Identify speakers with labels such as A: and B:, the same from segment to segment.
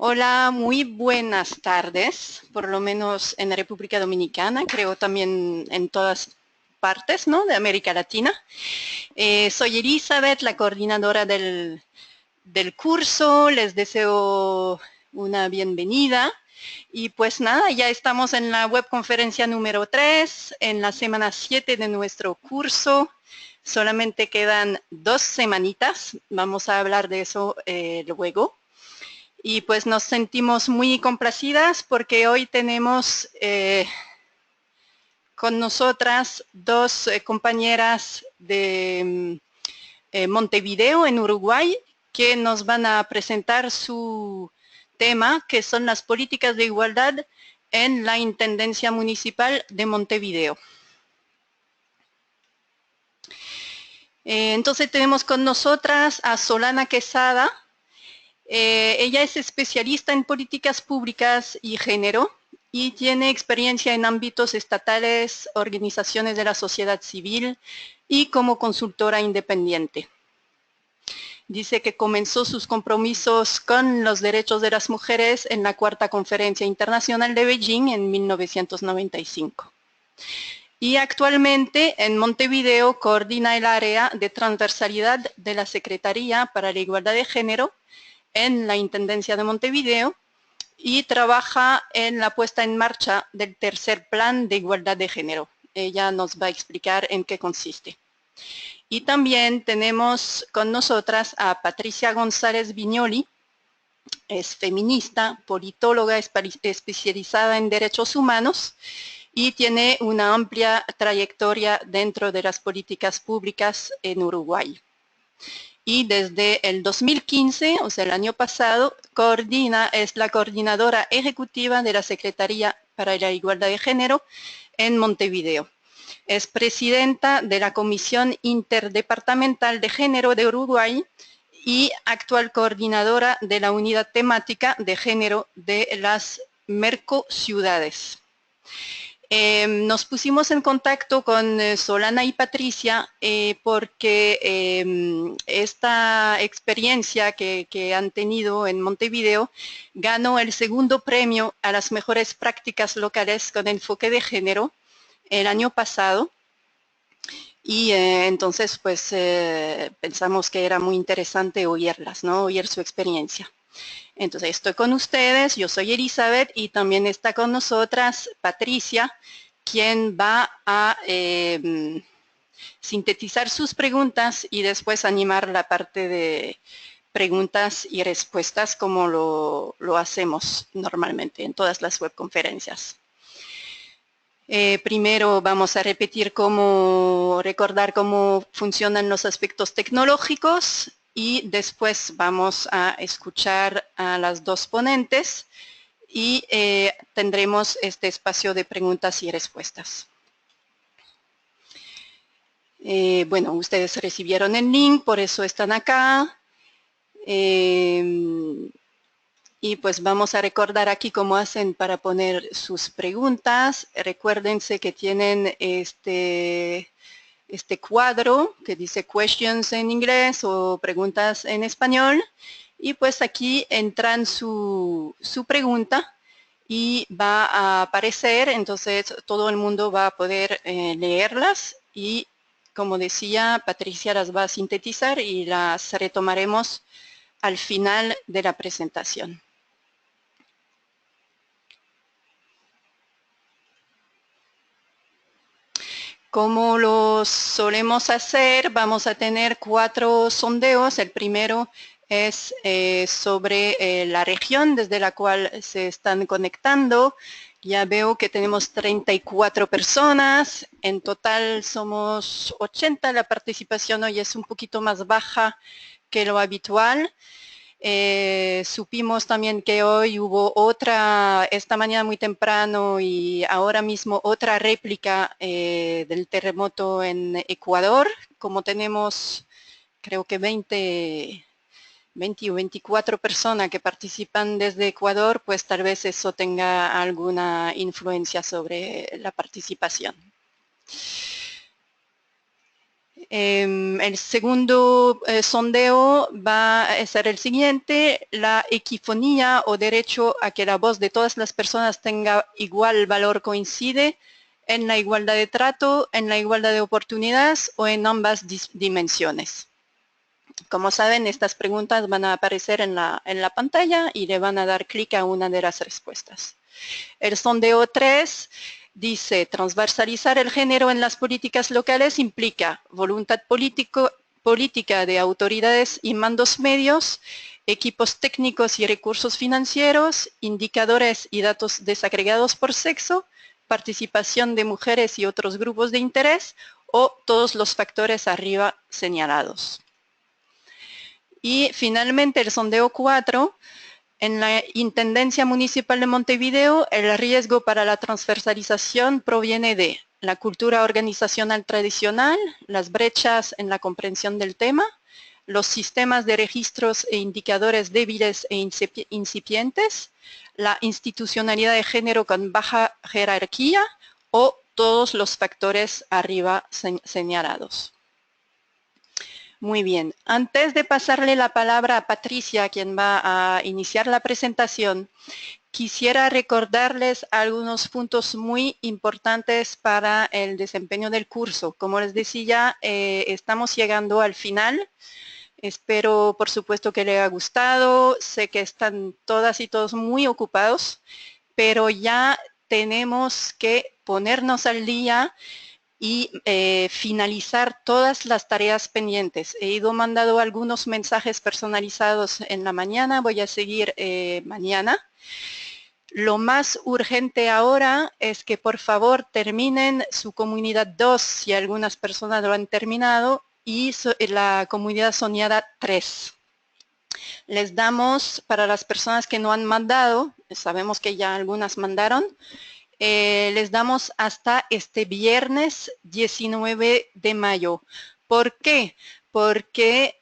A: Hola, muy buenas tardes, por lo menos en la República Dominicana, creo también en todas partes, ¿no?, de América Latina. Soy Elizabeth, la coordinadora del curso, les deseo una bienvenida. Y pues nada, ya estamos en la webconferencia número 3, en la semana 7 de nuestro curso. Solamente quedan 2 semanitas, vamos a hablar de eso luego. Y pues nos sentimos muy complacidas porque hoy tenemos con nosotras dos compañeras de Montevideo, en Uruguay, que nos van a presentar su tema, que son las políticas de igualdad en la Intendencia Municipal de Montevideo. Entonces tenemos con nosotras a Solana Quesada. Ella es especialista en políticas públicas y género y tiene experiencia en ámbitos estatales, organizaciones de la sociedad civil y como consultora independiente. Dice que comenzó sus compromisos con los derechos de las mujeres en la Cuarta Conferencia Internacional de Beijing en 1995. Y actualmente en Montevideo coordina el área de transversalidad de la Secretaría para la Igualdad de Género en la Intendencia de Montevideo y trabaja en la puesta en marcha del tercer plan de igualdad de género. Ella nos va a explicar en qué consiste. Y también tenemos con nosotras a Patricia González Viñoli. Es feminista, politóloga especializada en derechos humanos y tiene una amplia trayectoria dentro de las políticas públicas en Uruguay. Y desde el 2015, o sea, el año pasado, es la coordinadora ejecutiva de la Secretaría para la Igualdad de Género en Montevideo. Es presidenta de la Comisión Interdepartamental de Género de Uruguay y actual coordinadora de la Unidad Temática de Género de las Mercociudades. Nos pusimos en contacto con Solana y Patricia porque esta experiencia que han tenido en Montevideo ganó el segundo premio a las mejores prácticas locales con enfoque de género el año pasado. Y entonces pues pensamos que era muy interesante oírlas, ¿no?, oír su experiencia. Entonces estoy con ustedes, yo soy Elizabeth y también está con nosotras Patricia, quien va a sintetizar sus preguntas y después animar la parte de preguntas y respuestas como lo hacemos normalmente en todas las webconferencias. Primero vamos a recordar cómo funcionan los aspectos tecnológicos y después vamos a escuchar a las dos ponentes y tendremos este espacio de preguntas y respuestas. Bueno, ustedes recibieron el link, por eso están acá. Y pues vamos a recordar aquí cómo hacen para poner sus preguntas. Recuérdense que tienen este cuadro que dice questions en inglés o preguntas en español. Y pues aquí entran su pregunta y va a aparecer, entonces todo el mundo va a poder leerlas y, como decía, Patricia las va a sintetizar y las retomaremos al final de la presentación. Como lo solemos hacer, vamos a tener 4 sondeos. El primero es sobre la región desde la cual se están conectando. Ya veo que tenemos 34 personas. En total somos 80. La participación hoy es un poquito más baja que lo habitual. Supimos también que hoy hubo esta mañana muy temprano y ahora mismo otra réplica del terremoto en Ecuador. Como tenemos creo que 20 o 24 personas que participan desde Ecuador, pues tal vez eso tenga alguna influencia sobre la participación. El segundo sondeo va a ser el siguiente: la equifonía o derecho a que la voz de todas las personas tenga igual valor coincide en la igualdad de trato, en la igualdad de oportunidades o en ambas dimensiones. Como saben, estas preguntas van a aparecer en la pantalla y le van a dar clic a una de las respuestas. El sondeo 3 dice: transversalizar el género en las políticas locales implica voluntad política de autoridades y mandos medios, equipos técnicos y recursos financieros, indicadores y datos desagregados por sexo, participación de mujeres y otros grupos de interés, o todos los factores arriba señalados. Y finalmente el sondeo 4, en la Intendencia Municipal de Montevideo, el riesgo para la transversalización proviene de la cultura organizacional tradicional, las brechas en la comprensión del tema, los sistemas de registros e indicadores débiles e incipientes, la institucionalidad de género con baja jerarquía o todos los factores arriba señalados. Muy bien. Antes de pasarle la palabra a Patricia, quien va a iniciar la presentación, quisiera recordarles algunos puntos muy importantes para el desempeño del curso. Como les decía, estamos llegando al final. Espero, por supuesto, que les haya gustado. Sé que están todas y todos muy ocupados, pero ya tenemos que ponernos al día y finalizar todas las tareas pendientes. He ido mandando algunos mensajes personalizados en la mañana, voy a seguir mañana. Lo más urgente ahora es que por favor terminen su comunidad 2, si algunas personas lo han terminado, y la comunidad soñada 3. Les damos, para las personas que no han mandado, sabemos que ya algunas mandaron, les damos hasta este viernes 19 de mayo. ¿Por qué? Porque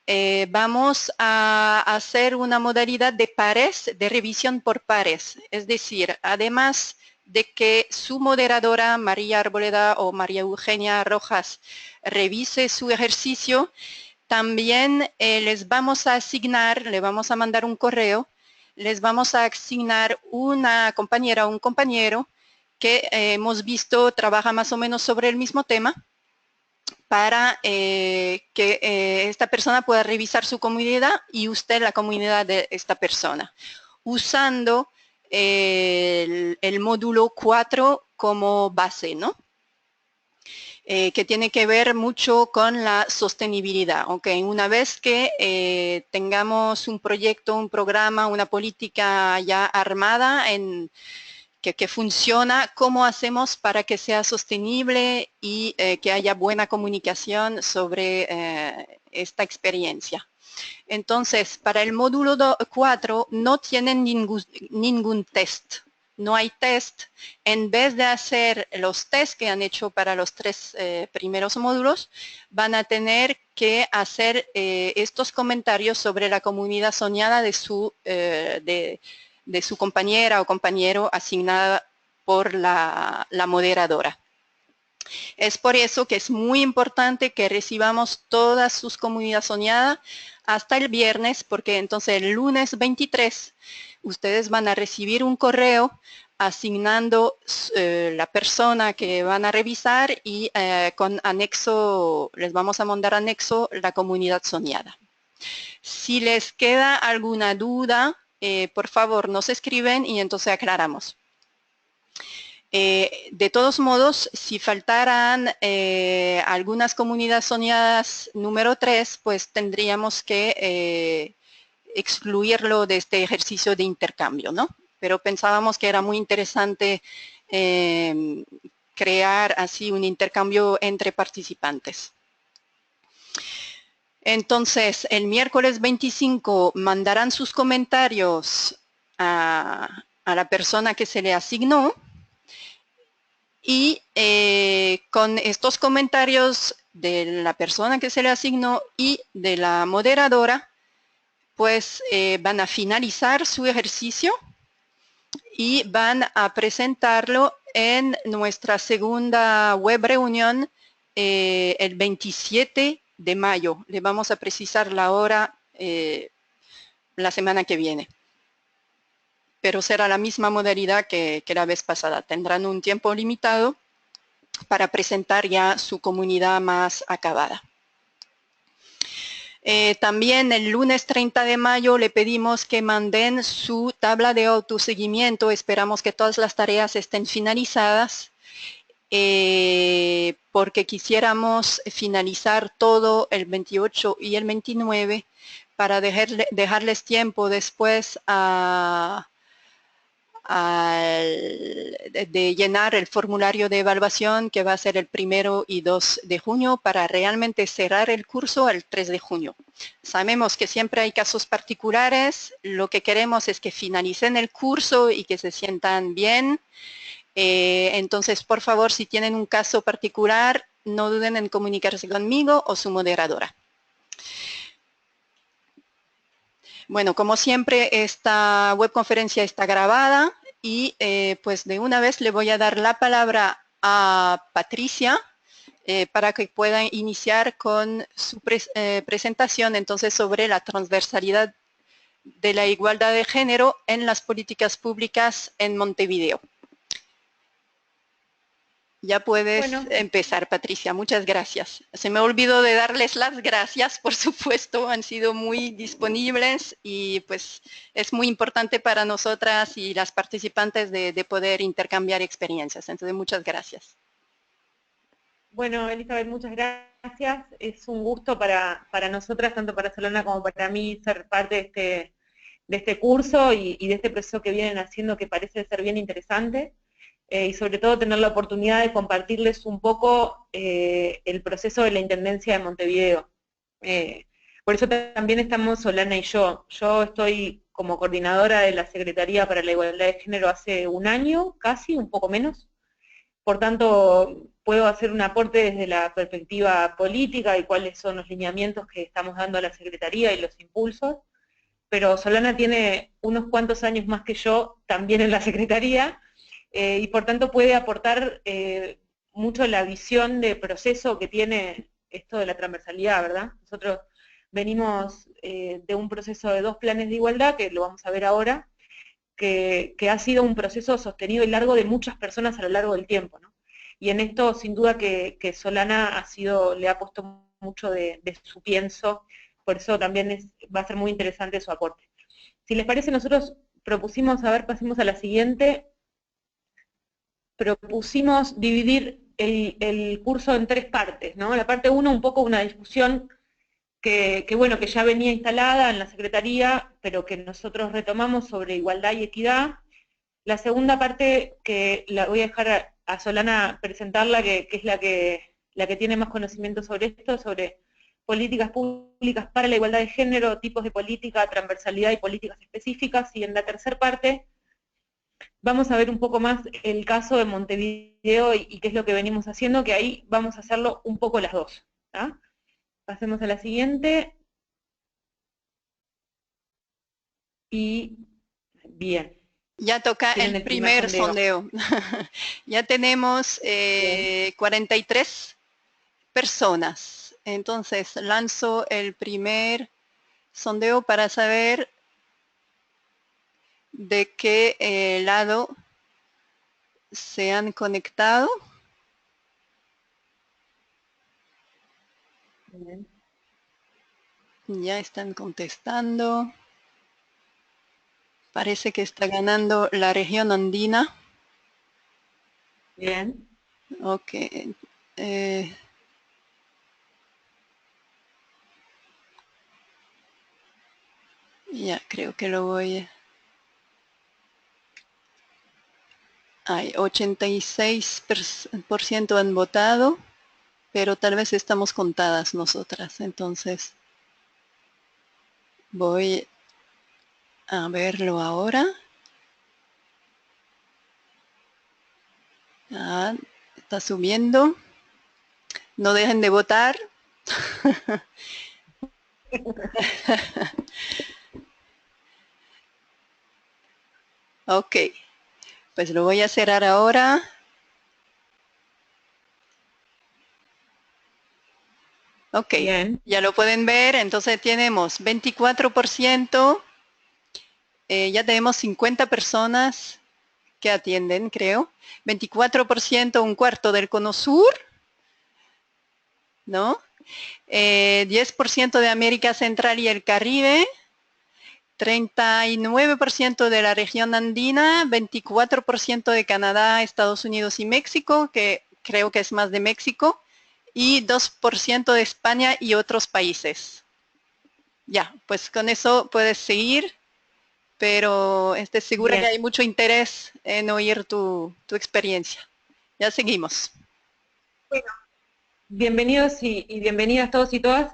A: vamos a hacer una modalidad de pares, de revisión por pares. Es decir, además de que su moderadora, María Arboleda o María Eugenia Rojas, revise su ejercicio, también les vamos a asignar, le vamos a mandar un correo, les vamos a asignar una compañera o un compañero que hemos visto trabaja más o menos sobre el mismo tema, para que esta persona pueda revisar su comunidad y usted la comunidad de esta persona, usando el módulo 4 como base, ¿no? Que tiene que ver mucho con la sostenibilidad. Okay. Una vez que tengamos un proyecto, un programa, una política ya armada que funciona, ¿cómo hacemos para que sea sostenible y que haya buena comunicación sobre esta experiencia? Entonces, para el módulo 4 no tienen ningún test. No hay test. En vez de hacer los tests que han hecho para los 3 primeros módulos, van a tener que hacer estos comentarios sobre la comunidad soñada de su compañera o compañero asignada por la moderadora. Es por eso que es muy importante que recibamos todas sus comunidades soñadas hasta el viernes, porque entonces el lunes 23 ustedes van a recibir un correo asignando la persona que van a revisar y con anexo, les vamos a mandar anexo la comunidad soñada. Si les queda alguna duda, por favor nos escriben y entonces aclaramos. De todos modos, si faltaran algunas comunidades soñadas número 3, pues tendríamos que excluirlo de este ejercicio de intercambio, ¿no? Pero pensábamos que era muy interesante crear así un intercambio entre participantes. Entonces, el miércoles 25 mandarán sus comentarios a la persona que se le asignó. Y con estos comentarios de la persona que se le asignó y de la moderadora, pues van a finalizar su ejercicio y van a presentarlo en nuestra segunda web reunión el 27 de mayo. Le vamos a precisar la hora la semana que viene. Pero será la misma modalidad que la vez pasada. Tendrán un tiempo limitado para presentar ya su comunidad más acabada. También el lunes 30 de mayo le pedimos que manden su tabla de autoseguimiento. Esperamos que todas las tareas estén finalizadas porque quisiéramos finalizar todo el 28 y el 29 para dejarles tiempo después de llenar el formulario de evaluación que va a ser el 1 y 2 de junio para realmente cerrar el curso el 3 de junio. Sabemos que siempre hay casos particulares, lo que queremos es que finalicen el curso y que se sientan bien. Entonces, por favor, si tienen un caso particular, no duden en comunicarse conmigo o su moderadora. Bueno, como siempre, esta webconferencia está grabada y pues de una vez le voy a dar la palabra a Patricia para que pueda iniciar con su presentación entonces sobre la transversalidad de la igualdad de género en las políticas públicas en Montevideo. Ya puedes empezar, Patricia. Muchas gracias. Se me olvidó de darles las gracias, por supuesto. Han sido muy disponibles y pues es muy importante para nosotras y las participantes de poder intercambiar experiencias. Entonces, muchas gracias.
B: Bueno, Elizabeth, muchas gracias. Es un gusto para nosotras, tanto para Solana como para mí, ser parte de este curso y de este proceso que vienen haciendo que parece ser bien interesante. Y sobre todo tener la oportunidad de compartirles un poco el proceso de la Intendencia de Montevideo. Por eso también estamos Solana y yo. Yo estoy como coordinadora de la Secretaría para la Igualdad de Género hace un año, casi, un poco menos. Por tanto, puedo hacer un aporte desde la perspectiva política y cuáles son los lineamientos que estamos dando a la Secretaría y los impulsos. Pero Solana tiene unos cuantos años más que yo también en la Secretaría, y por tanto puede aportar mucho la visión de proceso que tiene esto de la transversalidad, ¿verdad? Nosotros venimos de un proceso de 2 planes de igualdad, que lo vamos a ver ahora, que ha sido un proceso sostenido y largo de muchas personas a lo largo del tiempo, ¿no? Y en esto, sin duda que Solana le ha puesto mucho de su pienso, por eso también va a ser muy interesante su aporte. Si les parece, nosotros propusimos, a ver, pasemos a la siguiente, propusimos dividir el curso en 3 partes, ¿no? La parte 1, un poco una discusión que bueno, que ya venía instalada en la Secretaría, pero que nosotros retomamos sobre igualdad y equidad. La segunda parte, que la voy a dejar a Solana presentarla, que es la que tiene más conocimiento sobre esto, sobre políticas públicas para la igualdad de género, tipos de política, transversalidad y políticas específicas. Y en la tercera parte vamos a ver un poco más el caso de Montevideo y qué es lo que venimos haciendo, que ahí vamos a hacerlo un poco las dos. ¿Ah? Pasemos a la siguiente. Y bien.
A: Ya toca el primer sondeo. Ya tenemos 43 personas. Entonces, lanzo el primer sondeo para saber de qué lado se han conectado.
B: Bien.
A: Ya están contestando. Parece que está ganando la región andina.
B: Bien.
A: Ok. Ya, creo que lo voy a... Hay 86% han votado, pero tal vez estamos contadas nosotras. Entonces, voy a verlo ahora. Ah, está subiendo. No dejen de votar. Ok, pues lo voy a cerrar ahora. Ok,
B: Bien.
A: ya lo pueden ver, entonces tenemos 24%, ya tenemos 50 personas que atienden, creo, 24%, un cuarto del Cono Sur, ¿no? 10% de América Central y el Caribe, 39% de la región andina, 24% de Canadá, Estados Unidos y México, que creo que es más de México, y 2% de España y otros países. Ya, pues con eso puedes seguir, pero estoy segura que
B: Bien.
A: hay mucho interés en oír tu experiencia. Ya seguimos.
B: Bueno, bienvenidos y bienvenidas todos y todas.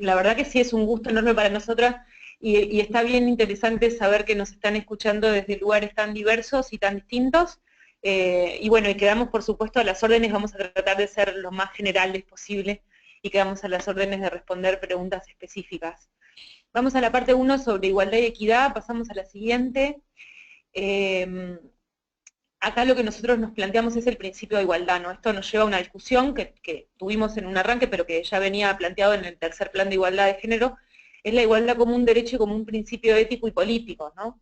B: La verdad que sí es un gusto enorme para nosotras y está bien interesante saber que nos están escuchando desde lugares tan diversos y tan distintos. Y bueno, y quedamos por supuesto a las órdenes, vamos a tratar de ser lo más generales posible y quedamos a las órdenes de responder preguntas específicas. Vamos a la parte 1 sobre igualdad y equidad, pasamos a la siguiente. Acá lo que nosotros nos planteamos es el principio de igualdad, ¿no? Esto nos lleva a una discusión que tuvimos en un arranque, pero que ya venía planteado en el tercer plan de igualdad de género, es la igualdad como un derecho y como un principio ético y político, ¿no?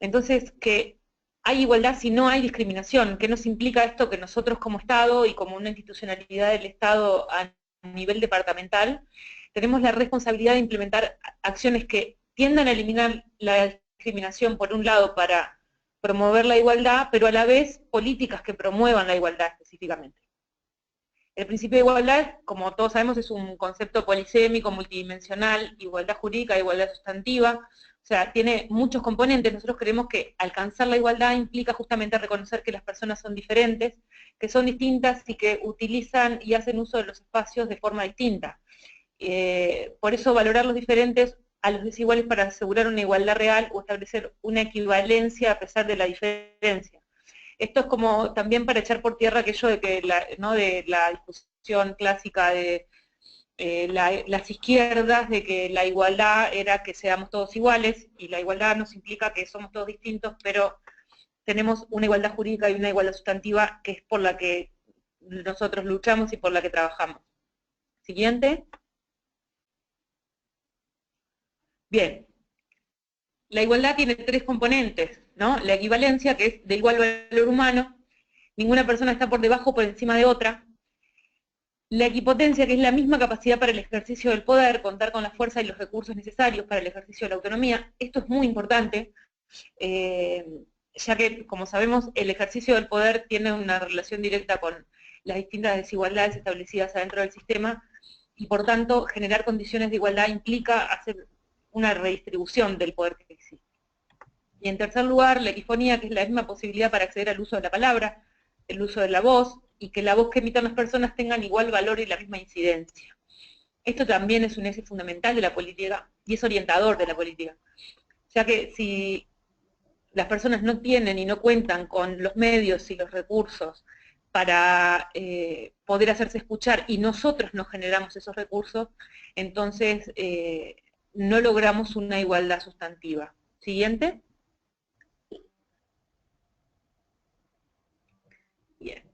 B: Entonces, que hay igualdad si no hay discriminación. ¿Qué nos implica esto? Que nosotros como Estado y como una institucionalidad del Estado a nivel departamental, tenemos la responsabilidad de implementar acciones que tiendan a eliminar la discriminación, por un lado, para promover la igualdad, pero a la vez políticas que promuevan la igualdad específicamente. El principio de igualdad, como todos sabemos, es un concepto polisémico, multidimensional, igualdad jurídica, igualdad sustantiva, o sea, tiene muchos componentes. Nosotros creemos que alcanzar la igualdad implica justamente reconocer que las personas son diferentes, que son distintas y que utilizan y hacen uso de los espacios de forma distinta. Por eso valorar los diferentes a los desiguales para asegurar una igualdad real o establecer una equivalencia a pesar de la diferencia. Esto es como también para echar por tierra aquello de que ¿no? de la discusión clásica de las izquierdas, de que la igualdad era que seamos todos iguales, y la igualdad nos implica que somos todos distintos, pero tenemos una igualdad jurídica y una igualdad sustantiva que es por la que nosotros luchamos y por la que trabajamos. Siguiente. Bien, la igualdad tiene tres componentes, ¿no? La equivalencia, que es de igual valor humano, ninguna persona está por debajo o por encima de otra. La equipotencia, que es la misma capacidad para el ejercicio del poder, contar con la fuerza y los recursos necesarios para el ejercicio de la autonomía. Esto es muy importante, ya que, como sabemos, el ejercicio del poder tiene una relación directa con las distintas desigualdades establecidas adentro del sistema, y por tanto, generar condiciones de igualdad implica hacer una redistribución del poder que existe. Y en tercer lugar, la equifonía, que es la misma posibilidad para acceder al uso de la palabra, el uso de la voz, y que la voz que emitan las personas tengan igual valor y la misma incidencia. Esto también es un eje fundamental de la política y es orientador de la política, ya que si las personas no tienen y no cuentan con los medios y los recursos para poder hacerse escuchar y nosotros nos generamos esos recursos, entonces no logramos una igualdad sustantiva. Siguiente. Bien.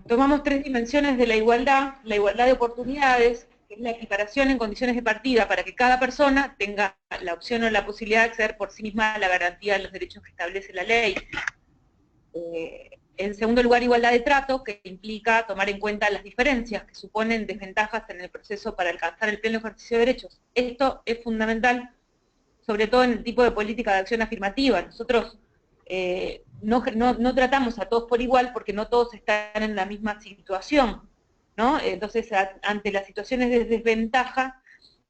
B: Tomamos tres dimensiones de la igualdad de oportunidades, que es la equiparación en condiciones de partida para que cada persona tenga la opción o la posibilidad de acceder por sí misma a la garantía de los derechos que establece la ley. En segundo lugar, igualdad de trato, que implica tomar en cuenta las diferencias que suponen desventajas en el proceso para alcanzar el pleno ejercicio de derechos. Esto es fundamental, sobre todo en el tipo de política de acción afirmativa. Nosotros no tratamos a todos por igual porque no todos están en la misma situación, ¿no? Entonces, ante las situaciones de desventaja,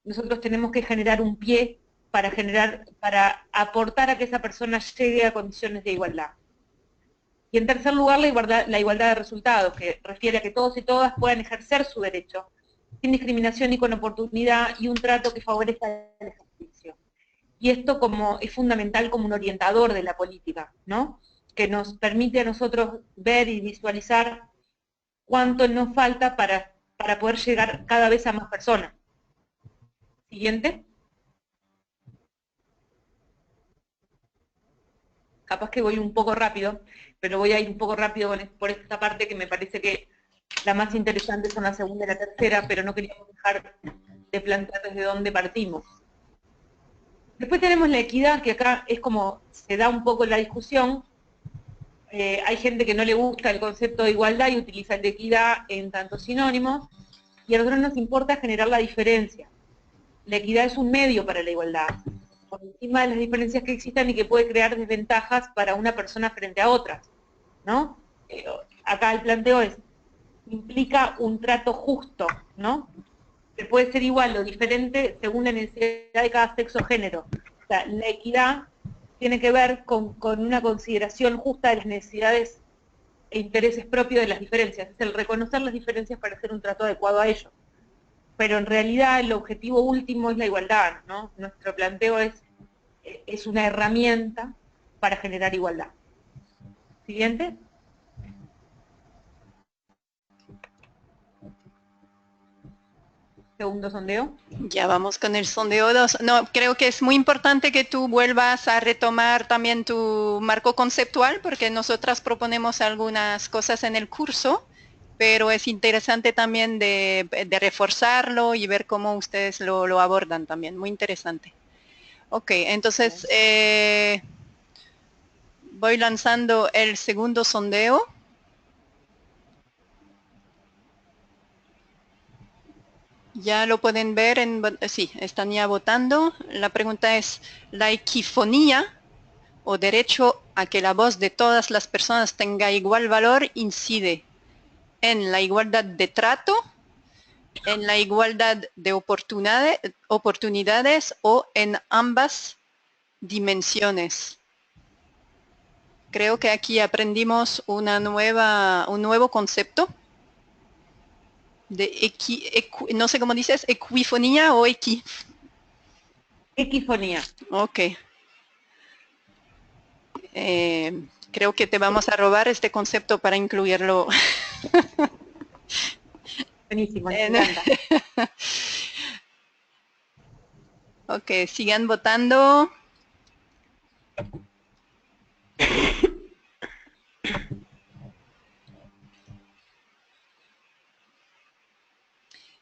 B: nosotros tenemos que generar un pie para aportar a que esa persona llegue a condiciones de igualdad. Y en tercer lugar, la igualdad de resultados, que refiere a que todos y todas puedan ejercer su derecho, sin discriminación y con oportunidad, y un trato que favorezca el ejercicio. Y esto es fundamental como un orientador de la política, ¿no? Que nos permite a nosotros ver y visualizar cuánto nos falta para poder llegar cada vez a más personas. Siguiente. Capaz que voy un poco rápido, pero voy a ir un poco rápido por esta parte que me parece que La más interesante son la segunda y la tercera, pero no queríamos dejar de plantear desde dónde partimos. Después tenemos la equidad, que acá es como se da un poco la discusión. Hay gente que no le gusta el concepto de igualdad y utiliza el de equidad en tantos sinónimos, y a nosotros nos importa generar la diferencia. La equidad es un medio para la igualdad, por encima de las diferencias que existan y que puede crear desventajas para una persona frente a otras, ¿no? Acá el planteo implica un trato justo, ¿no? Que puede ser igual o diferente según la necesidad de cada sexo o género. O sea, la equidad tiene que ver con una consideración justa de las necesidades e intereses propios de las diferencias. Es el reconocer las diferencias para hacer un trato adecuado a ello. Pero en realidad el objetivo último es la igualdad, ¿no? Nuestro planteo es una herramienta para generar igualdad. Siguiente. Segundo sondeo.
A: Ya vamos con el sondeo 2. No, creo que es muy importante que tú vuelvas a retomar también tu marco conceptual, porque nosotras proponemos algunas cosas en el curso, pero es interesante también de reforzarlo y ver cómo ustedes lo abordan también. Muy interesante. Ok, entonces voy lanzando el segundo sondeo. Ya lo pueden ver, sí, están ya votando. La pregunta es, ¿la equifonía o derecho a que la voz de todas las personas tenga igual valor incide en la igualdad de trato, en la igualdad de oportunidades o en ambas dimensiones? Creo que aquí aprendimos un nuevo concepto de no sé cómo dices, equifonía o
B: Equifonía.
A: Ok. Creo que te vamos a robar este concepto para incluirlo.
B: Buenísimo, me encanta.
A: Ok, sigan votando.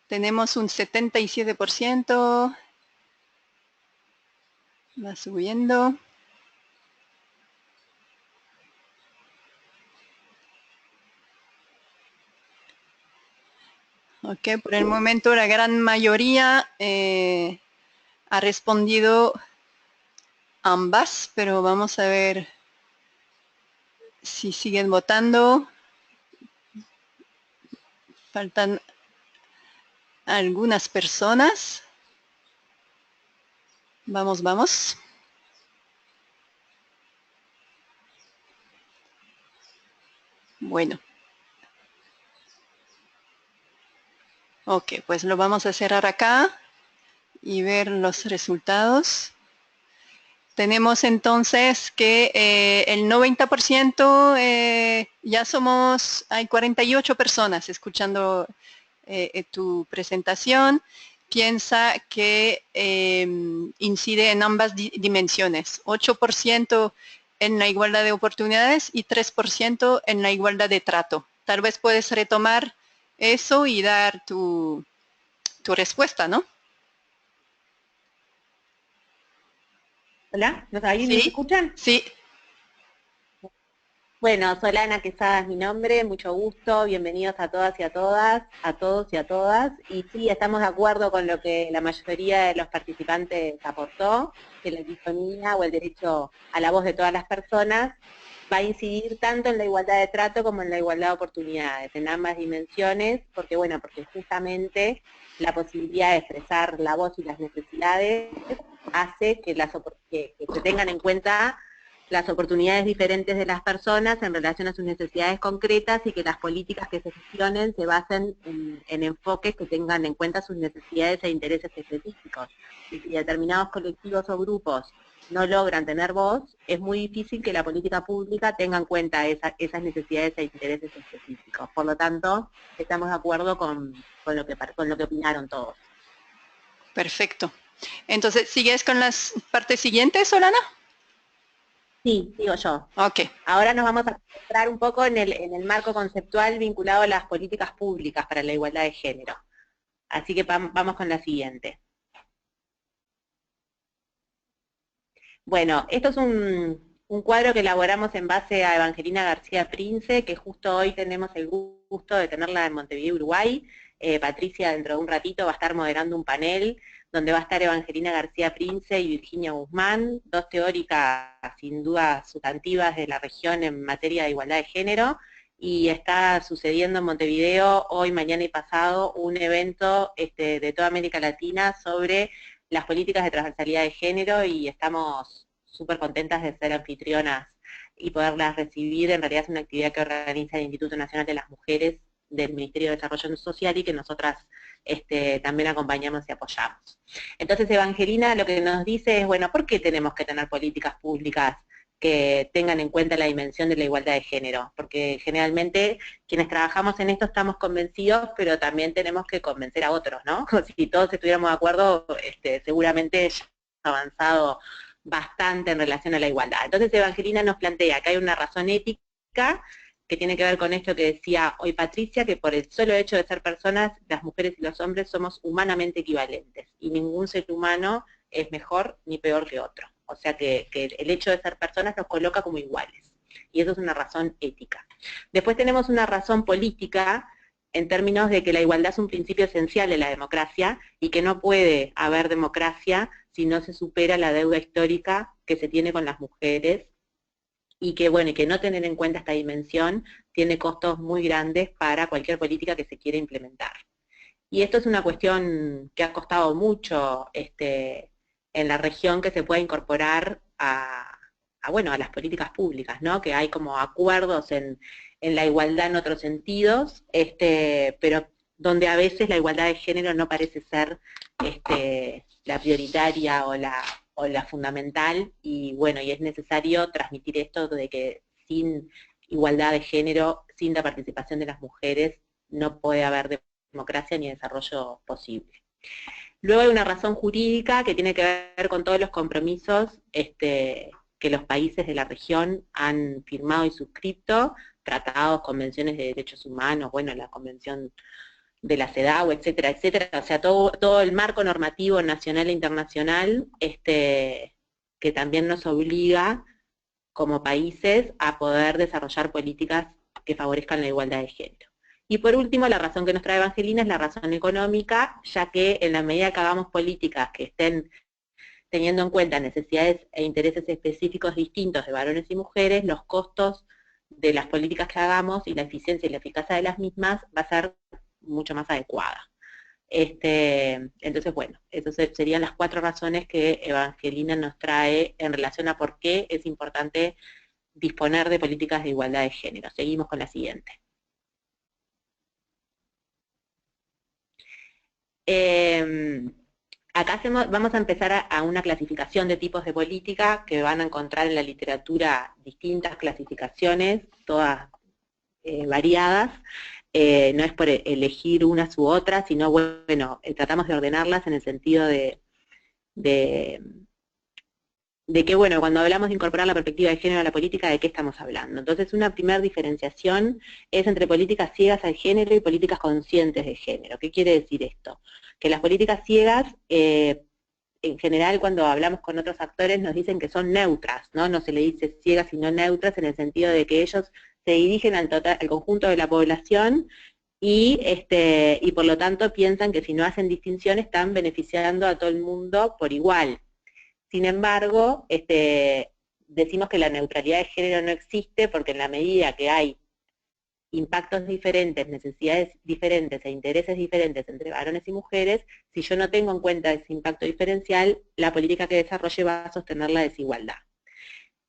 A: Tenemos un 77%. Va subiendo. Ok, por el momento la gran mayoría ha respondido ambas, pero vamos a ver si siguen votando. Faltan algunas personas. Vamos, vamos. Bueno. Ok, pues lo vamos a cerrar acá y ver los resultados. Tenemos entonces que el 90% ya somos, hay 48 personas escuchando tu presentación, piensa que incide en ambas dimensiones, 8% en la igualdad de oportunidades y 3% en la igualdad de trato. Tal vez puedes retomar eso y dar tu respuesta, ¿no?
B: Hola, ¿ahí me
A: Sí,
B: escuchan?
A: sí.
C: Bueno, Solana Quesada es mi nombre, mucho gusto, bienvenidos a todas y a todas, a todos y a todas. Y sí, estamos de acuerdo con lo que la mayoría de los participantes aportó, que la equifonía o el derecho a la voz de todas las personas va a incidir tanto en la igualdad de trato como en la igualdad de oportunidades, en ambas dimensiones, porque porque justamente la posibilidad de expresar la voz y las necesidades hace que se tengan en cuenta las oportunidades diferentes de las personas en relación a sus necesidades concretas y que las políticas que se gestionen se basen en enfoques que tengan en cuenta sus necesidades e intereses específicos. Y si determinados colectivos o grupos no logran tener voz, es muy difícil que la política pública tenga en cuenta esas necesidades e intereses específicos. Por lo tanto, estamos de acuerdo con lo que opinaron todos.
A: Perfecto. Entonces, ¿sigues con las partes siguientes, Solana?
C: Sí, digo yo.
A: Ok.
C: Ahora nos vamos a centrar un poco en el marco conceptual vinculado a las políticas públicas para la igualdad de género. Así que vamos con la siguiente. Bueno, esto es un cuadro que elaboramos en base a Evangelina García Prince, que justo hoy tenemos el gusto de tenerla en Montevideo, Uruguay. Patricia dentro de un ratito va a estar moderando un panel donde va a estar Evangelina García Prince y Virginia Guzmán, dos teóricas sin duda sustantivas de la región en materia de igualdad de género, y está sucediendo en Montevideo hoy, mañana y pasado un evento de toda América Latina sobre las políticas de transversalidad de género, y estamos súper contentas de ser anfitrionas y poderlas recibir. En realidad es una actividad que organiza el Instituto Nacional de las Mujeres del Ministerio de Desarrollo Social y que nosotras también acompañamos y apoyamos. Entonces Evangelina lo que nos dice es, bueno, ¿por qué tenemos que tener políticas públicas que tengan en cuenta la dimensión de la igualdad de género? Porque generalmente quienes trabajamos en esto estamos convencidos, pero también tenemos que convencer a otros, ¿no? Si todos estuviéramos de acuerdo, seguramente ya hemos avanzado bastante en relación a la igualdad. Entonces Evangelina nos plantea que hay una razón ética que tiene que ver con esto que decía hoy Patricia, que por el solo hecho de ser personas, las mujeres y los hombres somos humanamente equivalentes, y ningún ser humano es mejor ni peor que otro. O sea que el hecho de ser personas nos coloca como iguales, y eso es una razón ética. Después tenemos una razón política, en términos de que la igualdad es un principio esencial de la democracia, y que no puede haber democracia si no se supera la deuda histórica que se tiene con las mujeres, y que, bueno, y que no tener en cuenta esta dimensión tiene costos muy grandes para cualquier política que se quiera implementar. Y esto es una cuestión que ha costado mucho en la región que se pueda incorporar bueno, a las políticas públicas, ¿no? Que hay como acuerdos en la igualdad en otros sentidos, pero donde a veces la igualdad de género no parece ser la prioritaria o la fundamental, y bueno, y es necesario transmitir esto de que sin igualdad de género, sin la participación de las mujeres, no puede haber democracia ni desarrollo posible. Luego hay una razón jurídica que tiene que ver con todos los compromisos que los países de la región han firmado y suscrito, tratados, convenciones de derechos humanos, bueno, la convención de la CEDAW, etcétera, etcétera, o sea, todo el marco normativo nacional e internacional que también nos obliga como países a poder desarrollar políticas que favorezcan la igualdad de género. Y por último, la razón que nos trae Evangelina es la razón económica, ya que en la medida que hagamos políticas que estén teniendo en cuenta necesidades e intereses específicos distintos de varones y mujeres, los costos de las políticas que hagamos y la eficiencia y la eficacia de las mismas va a ser mucho más adecuada. Entonces, bueno, esas serían las 4 razones que Evangelina nos trae en relación a por qué es importante disponer de políticas de igualdad de género. Seguimos con la siguiente. Acá vamos a empezar a una clasificación de tipos de política que van a encontrar en la literatura distintas clasificaciones, todas variadas. No es por elegir unas u otras, sino, bueno, tratamos de ordenarlas en el sentido de que, bueno, cuando hablamos de incorporar la perspectiva de género a la política, ¿de qué estamos hablando? Entonces, una primera diferenciación es entre políticas ciegas al género y políticas conscientes de género. ¿Qué quiere decir esto? Que las políticas ciegas, en general, cuando hablamos con otros actores, nos dicen que son neutras, ¿no? No se le dice ciegas, sino neutras, en el sentido de que ellos se dirigen al conjunto de la población, y por lo tanto piensan que si no hacen distinción están beneficiando a todo el mundo por igual. Sin embargo, decimos que la neutralidad de género no existe, porque en la medida que hay impactos diferentes, necesidades diferentes e intereses diferentes entre varones y mujeres, si yo no tengo en cuenta ese impacto diferencial, la política que desarrolle va a sostener la desigualdad.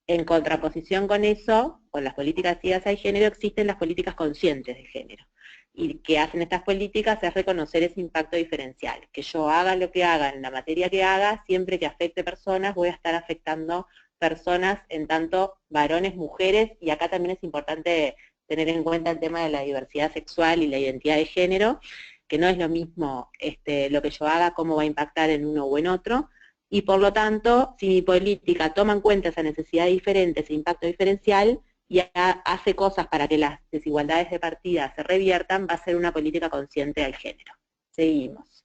C: En contraposición con eso, con las políticas ciegas al género, existen las políticas conscientes de género. Y que hacen estas políticas es reconocer ese impacto diferencial. Que yo haga lo que haga en la materia que haga, siempre que afecte personas, voy a estar afectando personas en tanto varones, mujeres, y acá también es importante tener en cuenta el tema de la diversidad sexual y la identidad de género, que no es lo mismo lo que yo haga, cómo va a impactar en uno o en otro, y por lo tanto, si mi política toma en cuenta esa necesidad diferente, ese impacto diferencial, y hace cosas para que las desigualdades de partida se reviertan, va a ser una política consciente del género. Seguimos.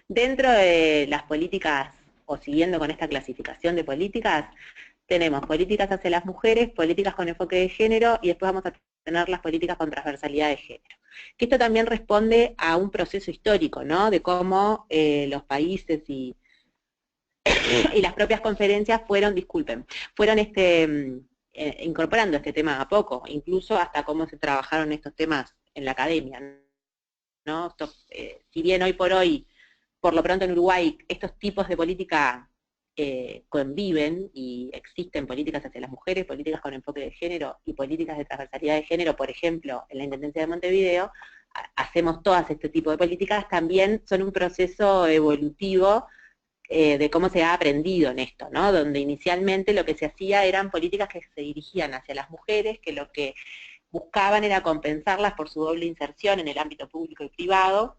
C: Dentro de las políticas, o siguiendo con esta clasificación de políticas, tenemos políticas hacia las mujeres, políticas con enfoque de género, y después vamos a tener las políticas con transversalidad de género. Que esto también responde a un proceso histórico, ¿no? De cómo los países y las propias conferencias fueron incorporando este tema a poco, incluso hasta cómo se trabajaron estos temas en la academia, ¿no? Si bien hoy por hoy, por lo pronto en Uruguay, estos tipos de política conviven y existen políticas hacia las mujeres, políticas con enfoque de género y políticas de transversalidad de género, por ejemplo, en la Intendencia de Montevideo, hacemos todas este tipo de políticas, también son un proceso evolutivo de cómo se ha aprendido en esto, ¿no? Donde inicialmente lo que se hacía eran políticas que se dirigían hacia las mujeres, que lo que buscaban era compensarlas por su doble inserción en el ámbito público y privado,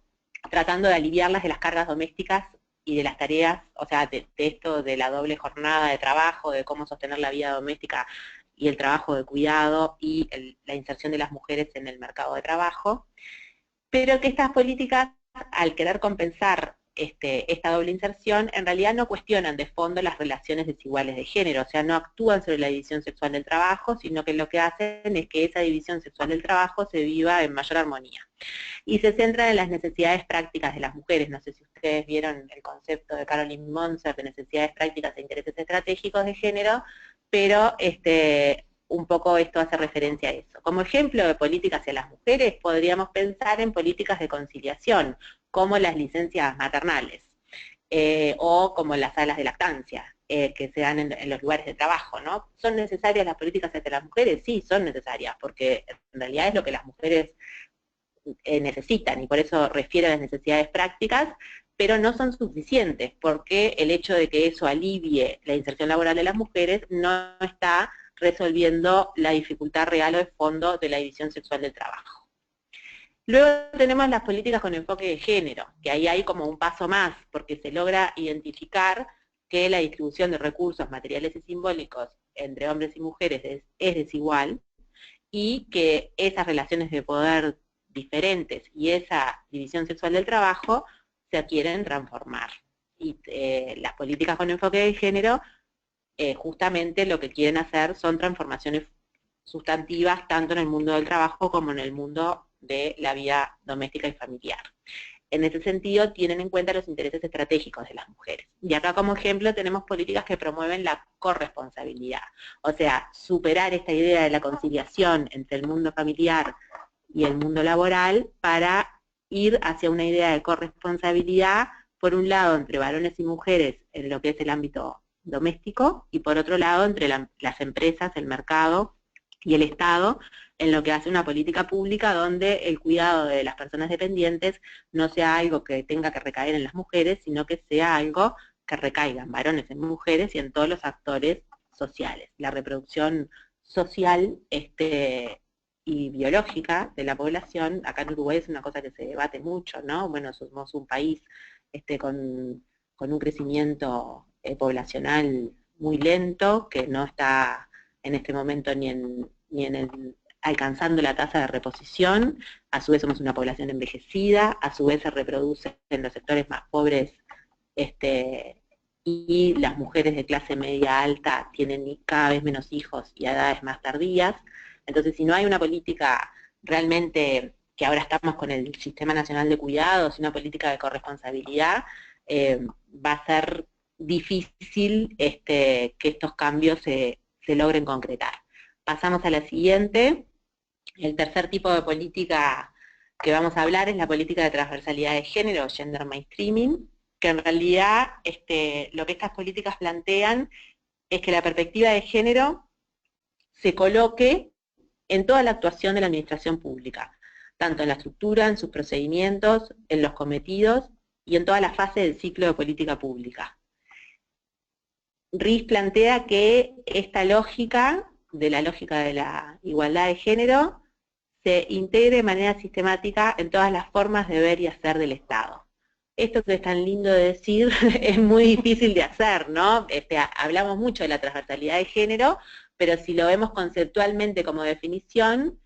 C: tratando de aliviarlas de las cargas domésticas y de las tareas, o sea, de esto de la doble jornada de trabajo, de cómo sostener la vida doméstica y el trabajo de cuidado y la inserción de las mujeres en el mercado de trabajo, pero que estas políticas, al querer compensar esta doble inserción, en realidad no cuestionan de fondo las relaciones desiguales de género, o sea, no actúan sobre la división sexual del trabajo, sino que lo que hacen es que esa división sexual del trabajo se viva en mayor armonía. Y se centran en las necesidades prácticas de las mujeres. No sé si ustedes vieron el concepto de Caroline Monser de necesidades prácticas e intereses estratégicos de género, pero un poco esto hace referencia a eso. Como ejemplo de políticas hacia las mujeres, podríamos pensar en políticas de conciliación, como las licencias maternales, o como las salas de lactancia, que se dan en los lugares de trabajo, ¿no? ¿Son necesarias las políticas hacia las mujeres? Sí, son necesarias, porque en realidad es lo que las mujeres necesitan, y por eso refiero a las necesidades prácticas, pero no son suficientes, porque el hecho de que eso alivie la inserción laboral de las mujeres no está resolviendo la dificultad real o de fondo de la división sexual del trabajo. Luego tenemos las políticas con enfoque de género, que ahí hay como un paso más, porque se logra identificar que la distribución de recursos materiales y simbólicos entre hombres y mujeres es desigual, y que esas relaciones de poder diferentes y esa división sexual del trabajo se quieren transformar. Y las políticas con enfoque de género justamente lo que quieren hacer son transformaciones sustantivas tanto en el mundo del trabajo como en el mundo de la vida doméstica y familiar. En ese sentido, tienen en cuenta los intereses estratégicos de las mujeres. Y acá como ejemplo tenemos políticas que promueven la corresponsabilidad. O sea, superar esta idea de la conciliación entre el mundo familiar y el mundo laboral para ir hacia una idea de corresponsabilidad, por un lado entre varones y mujeres en lo que es el ámbito doméstico, y por otro lado entre las empresas, el mercado y el Estado, en lo que hace una política pública donde el cuidado de las personas dependientes no sea algo que tenga que recaer en las mujeres, sino que sea algo que recaiga en varones, en mujeres y en todos los actores sociales. La reproducción social y biológica de la población, acá en Uruguay es una cosa que se debate mucho, ¿no? Bueno, somos un país con un crecimiento poblacional muy lento, que no está en este momento alcanzando la tasa de reposición. A su vez somos una población envejecida, a su vez se reproduce en los sectores más pobres, y las mujeres de clase media alta tienen cada vez menos hijos y a edades más tardías. Entonces, si no hay una política realmente, que ahora estamos con el Sistema Nacional de Cuidados, una política de corresponsabilidad, va a ser difícil que estos cambios se logren concretar. Pasamos a la siguiente. El tercer tipo de política que vamos a hablar es la política de transversalidad de género, gender mainstreaming, que en realidad lo que estas políticas plantean es que la perspectiva de género se coloque en toda la actuación de la administración pública, tanto en la estructura, en sus procedimientos, en los cometidos y en toda la fase del ciclo de política pública. Riis plantea que esta lógica, de la igualdad de género, se integre de manera sistemática en todas las formas de ver y hacer del Estado. esto que es tan lindo de decir es muy difícil de hacer, ¿no? Hablamos mucho de la transversalidad de género, pero si lo vemos conceptualmente como definición,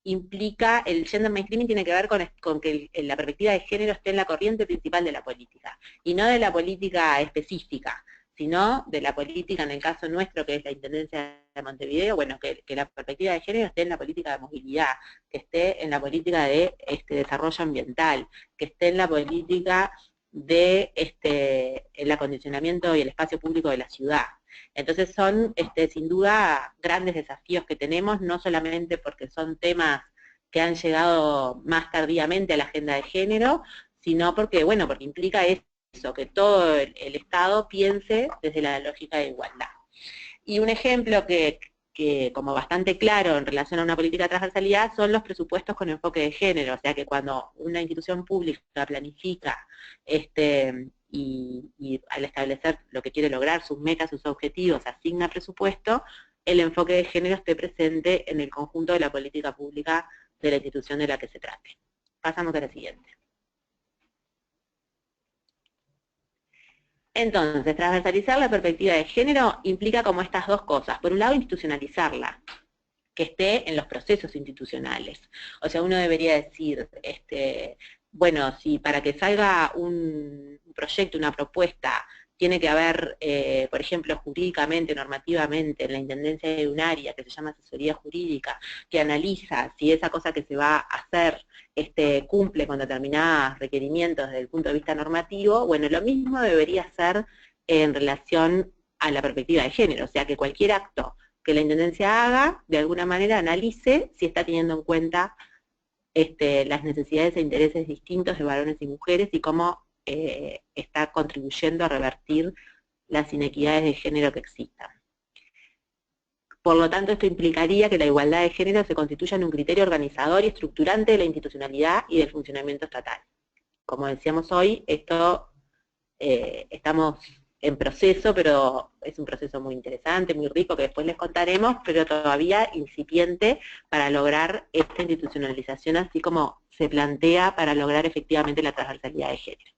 C: implica, el gender mainstreaming tiene que ver con que la perspectiva de género esté en la corriente principal de la política, y no de la política específica, sino de la política, en el caso nuestro, que es la Intendencia de Montevideo, bueno, que la perspectiva de género esté en la política de movilidad, que esté en la política de desarrollo ambiental, que esté en la política de el acondicionamiento y el espacio público de la ciudad. Entonces son, sin duda, grandes desafíos que tenemos, no solamente porque son temas que han llegado más tardíamente a la agenda de género, sino porque, bueno, porque implica eso, que todo el Estado piense desde la lógica de igualdad. Y un ejemplo que como bastante claro en relación a una política de transversalidad son los presupuestos con enfoque de género, o sea que cuando una institución pública planifica y al establecer lo que quiere lograr, sus metas, sus objetivos, asigna presupuesto, el enfoque de género esté presente en el conjunto de la política pública de la institución de la que se trate. Pasamos a la siguiente. Entonces, transversalizar la perspectiva de género implica como estas dos cosas. Por un lado, institucionalizarla, que esté en los procesos institucionales. O sea, uno debería decir, bueno, si para que salga un proyecto, una propuesta, tiene que haber, por ejemplo, jurídicamente, normativamente, en la Intendencia de un área que se llama asesoría jurídica, que analiza si esa cosa que se va a hacer cumple con determinados requerimientos desde el punto de vista normativo, bueno, lo mismo debería ser en relación a la perspectiva de género, o sea, que cualquier acto que la Intendencia haga, de alguna manera analice si está teniendo en cuenta las necesidades e intereses distintos de varones y mujeres y cómo está contribuyendo a revertir las inequidades de género que existan. Por lo tanto, esto implicaría que la igualdad de género se constituya en un criterio organizador y estructurante de la institucionalidad y del funcionamiento estatal. Como decíamos hoy, esto estamos en proceso, pero es un proceso muy interesante, muy rico, que después les contaremos, pero todavía incipiente para lograr esta institucionalización, así como se plantea para lograr efectivamente la transversalidad de género.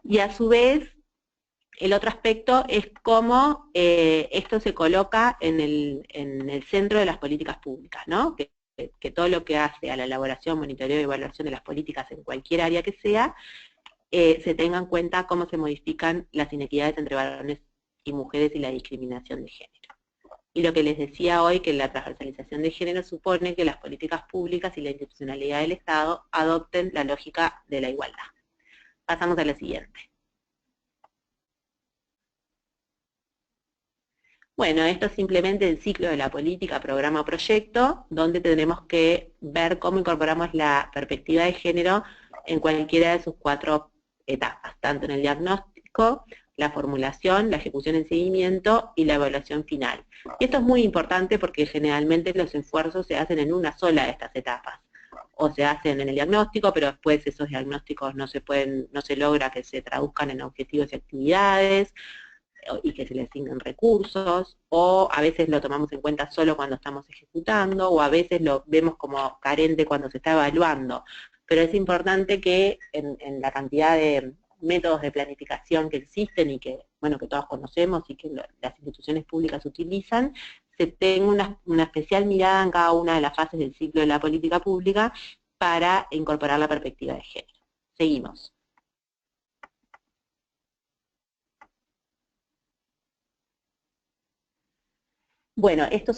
C: Y a su vez, el otro aspecto es cómo esto se coloca en el centro de las políticas públicas, ¿no? Que todo lo que hace a la elaboración, monitoreo y evaluación de las políticas en cualquier área que sea, se tenga en cuenta cómo se modifican las inequidades entre varones y mujeres y la discriminación de género. Y lo que les decía hoy, que la transversalización de género supone que las políticas públicas y la institucionalidad del Estado adopten la lógica de la igualdad. Pasamos a la siguiente. Bueno, esto es simplemente el ciclo de la política, programa o proyecto, donde tenemos que ver cómo incorporamos la perspectiva de género en cualquiera de sus 4 etapas, tanto en el diagnóstico, la formulación, la ejecución en seguimiento y la evaluación final. Y esto es muy importante porque generalmente los esfuerzos se hacen en una sola de estas etapas. O se hacen en el diagnóstico, pero después esos diagnósticos no se logra que se traduzcan en objetivos y actividades, y que se le asignen recursos, o a veces lo tomamos en cuenta solo cuando estamos ejecutando, o a veces lo vemos como carente cuando se está evaluando. Pero es importante que en la cantidad de métodos de planificación que existen y que, bueno, que todos conocemos y que las instituciones públicas utilizan, se tenga una especial mirada en cada una de las fases del ciclo de la política pública para incorporar la perspectiva de género. Seguimos. Bueno, esto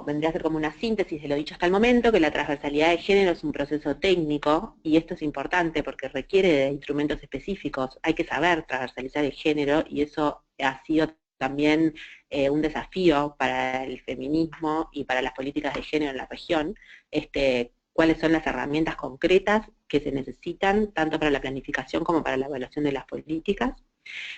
C: vendría a ser como una síntesis de lo dicho hasta el momento, que la transversalidad de género es un proceso técnico, y esto es importante porque requiere de instrumentos específicos. Hay que saber transversalizar el género, y eso ha sido también un desafío para el feminismo y para las políticas de género en la región, cuáles son las herramientas concretas que se necesitan, tanto para la planificación como para la evaluación de las políticas.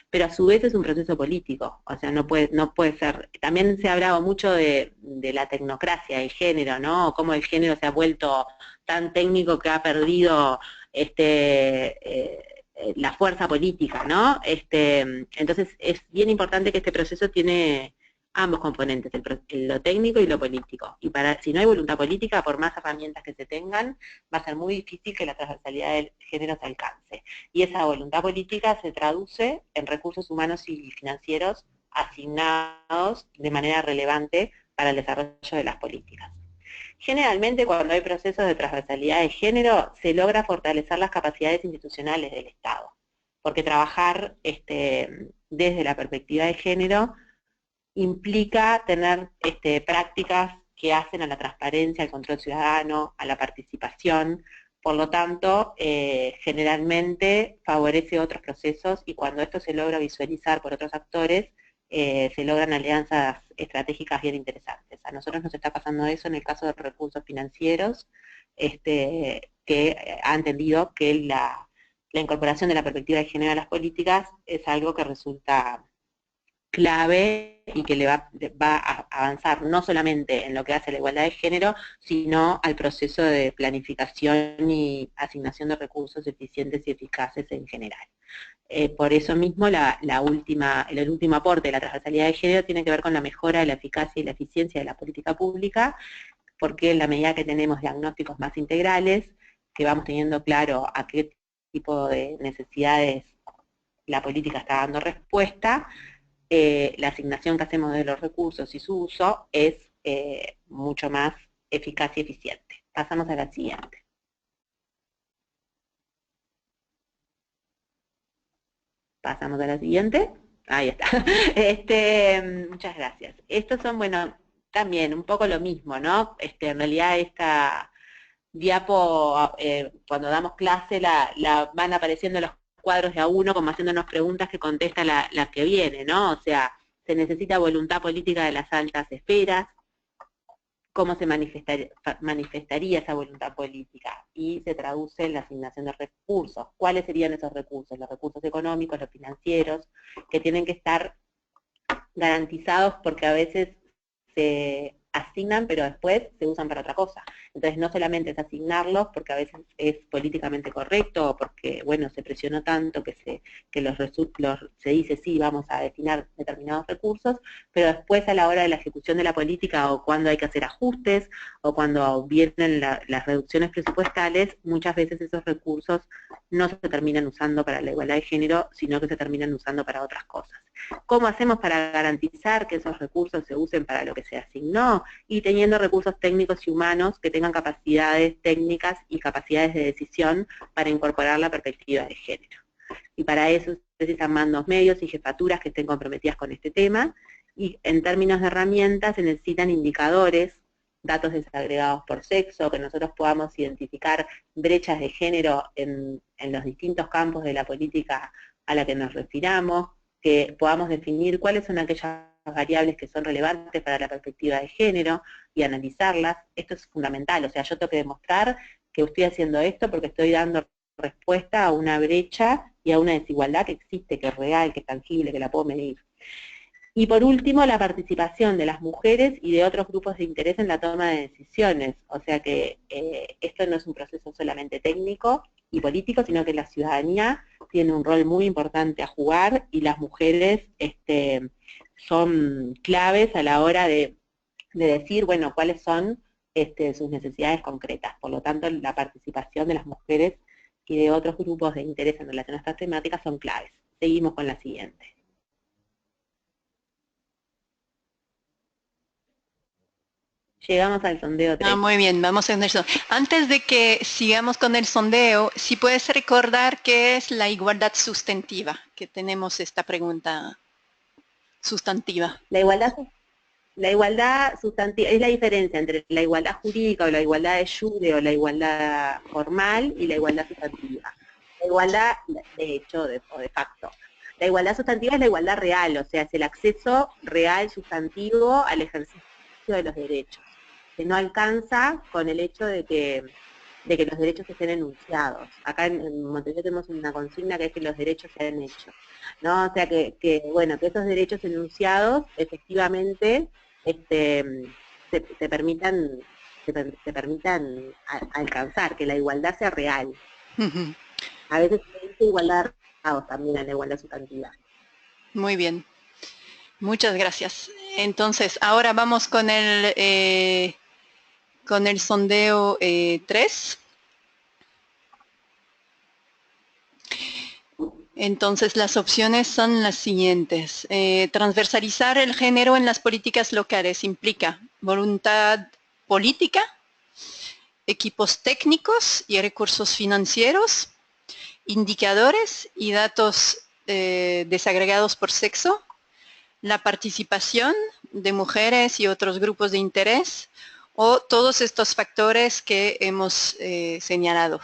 C: Pero a su vez es un proceso político, o sea, no puede ser. También se ha hablado mucho de la tecnocracia del género, ¿no? Cómo el género se ha vuelto tan técnico que ha perdido la fuerza política, ¿no? Entonces es bien importante que este proceso tiene ambos componentes, lo técnico y lo político. Y si no hay voluntad política, por más herramientas que se tengan, va a ser muy difícil que la transversalidad del género se alcance. Y esa voluntad política se traduce en recursos humanos y financieros asignados de manera relevante para el desarrollo de las políticas. Generalmente, cuando hay procesos de transversalidad de género, se logra fortalecer las capacidades institucionales del Estado, porque trabajar desde la perspectiva de género implica tener prácticas que hacen a la transparencia, al control ciudadano, a la participación. Por lo tanto, generalmente favorece otros procesos, y cuando esto se logra visualizar por otros actores, se logran alianzas estratégicas bien interesantes. A nosotros nos está pasando eso en el caso de recursos financieros, que ha entendido que la incorporación de la perspectiva de género a las políticas es algo que resulta clave y que le va a avanzar no solamente en lo que hace la igualdad de género, sino al proceso de planificación y asignación de recursos eficientes y eficaces en general. Por eso mismo el último aporte de la transversalidad de género tiene que ver con la mejora de la eficacia y la eficiencia de la política pública, porque en la medida que tenemos diagnósticos más integrales, que vamos teniendo claro a qué tipo de necesidades la política está dando respuesta, la asignación que hacemos de los recursos y su uso es mucho más eficaz y eficiente. Pasamos a la siguiente. Pasamos a la siguiente. Ahí está. Muchas gracias. Estos son, bueno, también un poco lo mismo, ¿no? En realidad esta diapo, cuando damos clase, van apareciendo los cuadros de a uno, como haciéndonos preguntas que contesta la que viene, ¿no? O sea, se necesita voluntad política de las altas esferas, cómo se manifestaría esa voluntad política, y se traduce en la asignación de recursos. ¿Cuáles serían esos recursos? Los recursos económicos, los financieros, que tienen que estar garantizados, porque a veces se asignan, pero después se usan para otra cosa. Entonces no solamente es asignarlos porque a veces es políticamente correcto, o porque, bueno, se presionó tanto que se dice sí, vamos a destinar determinados recursos, pero después a la hora de la ejecución de la política, o cuando hay que hacer ajustes, o cuando vienen las reducciones presupuestales, muchas veces esos recursos no se terminan usando para la igualdad de género, sino que se terminan usando para otras cosas. ¿Cómo hacemos para garantizar que esos recursos se usen para lo que se asignó? Y teniendo recursos técnicos y humanos que tengan capacidades técnicas y capacidades de decisión para incorporar la perspectiva de género. Y para eso se necesitan mandos medios y jefaturas que estén comprometidas con este tema, y en términos de herramientas se necesitan indicadores, datos desagregados por sexo, que nosotros podamos identificar brechas de género en los distintos campos de la política a la que nos refiramos, que podamos definir cuáles son aquellas variables que son relevantes para la perspectiva de género y analizarlas. Esto es fundamental, o sea, yo tengo que demostrar que estoy haciendo esto porque estoy dando respuesta a una brecha y a una desigualdad que existe, que es real, que es tangible, que la puedo medir. Y por último, la participación de las mujeres y de otros grupos de interés en la toma de decisiones. O sea que esto no es un proceso solamente técnico y político, sino que la ciudadanía tiene un rol muy importante a jugar, y las mujeres son claves a la hora de decir, bueno, cuáles son sus necesidades concretas. Por lo tanto, la participación de las mujeres y de otros grupos de interés en relación a estas temáticas son claves. Seguimos con la siguiente. Llegamos al sondeo 3.
A: Muy bien, vamos a eso. Antes de que sigamos con el sondeo, si puedes recordar qué es la igualdad sustantiva, que tenemos esta pregunta sustantiva.
C: La igualdad sustantiva es la diferencia entre la igualdad jurídica o la igualdad de jure o la igualdad formal y la igualdad sustantiva. La igualdad de hecho o de facto. La igualdad sustantiva es la igualdad real, o sea, es el acceso real sustantivo al ejercicio de los derechos, que no alcanza con el hecho de que los derechos estén enunciados. Acá en Montevideo tenemos una consigna que es que los derechos se han hecho, ¿no? O sea que esos derechos enunciados efectivamente se permitan alcanzar, que la igualdad sea real. A veces se dice igualdad de resultados también en la igualdad sustantiva.
A: Muy bien. Muchas gracias. Entonces, ahora vamos con el sondeo 3. Entonces, las opciones son las siguientes. Transversalizar el género en las políticas locales implica voluntad política, equipos técnicos y recursos financieros, indicadores y datos desagregados por sexo, la participación de mujeres y otros grupos de interés, o todos estos factores que hemos señalado.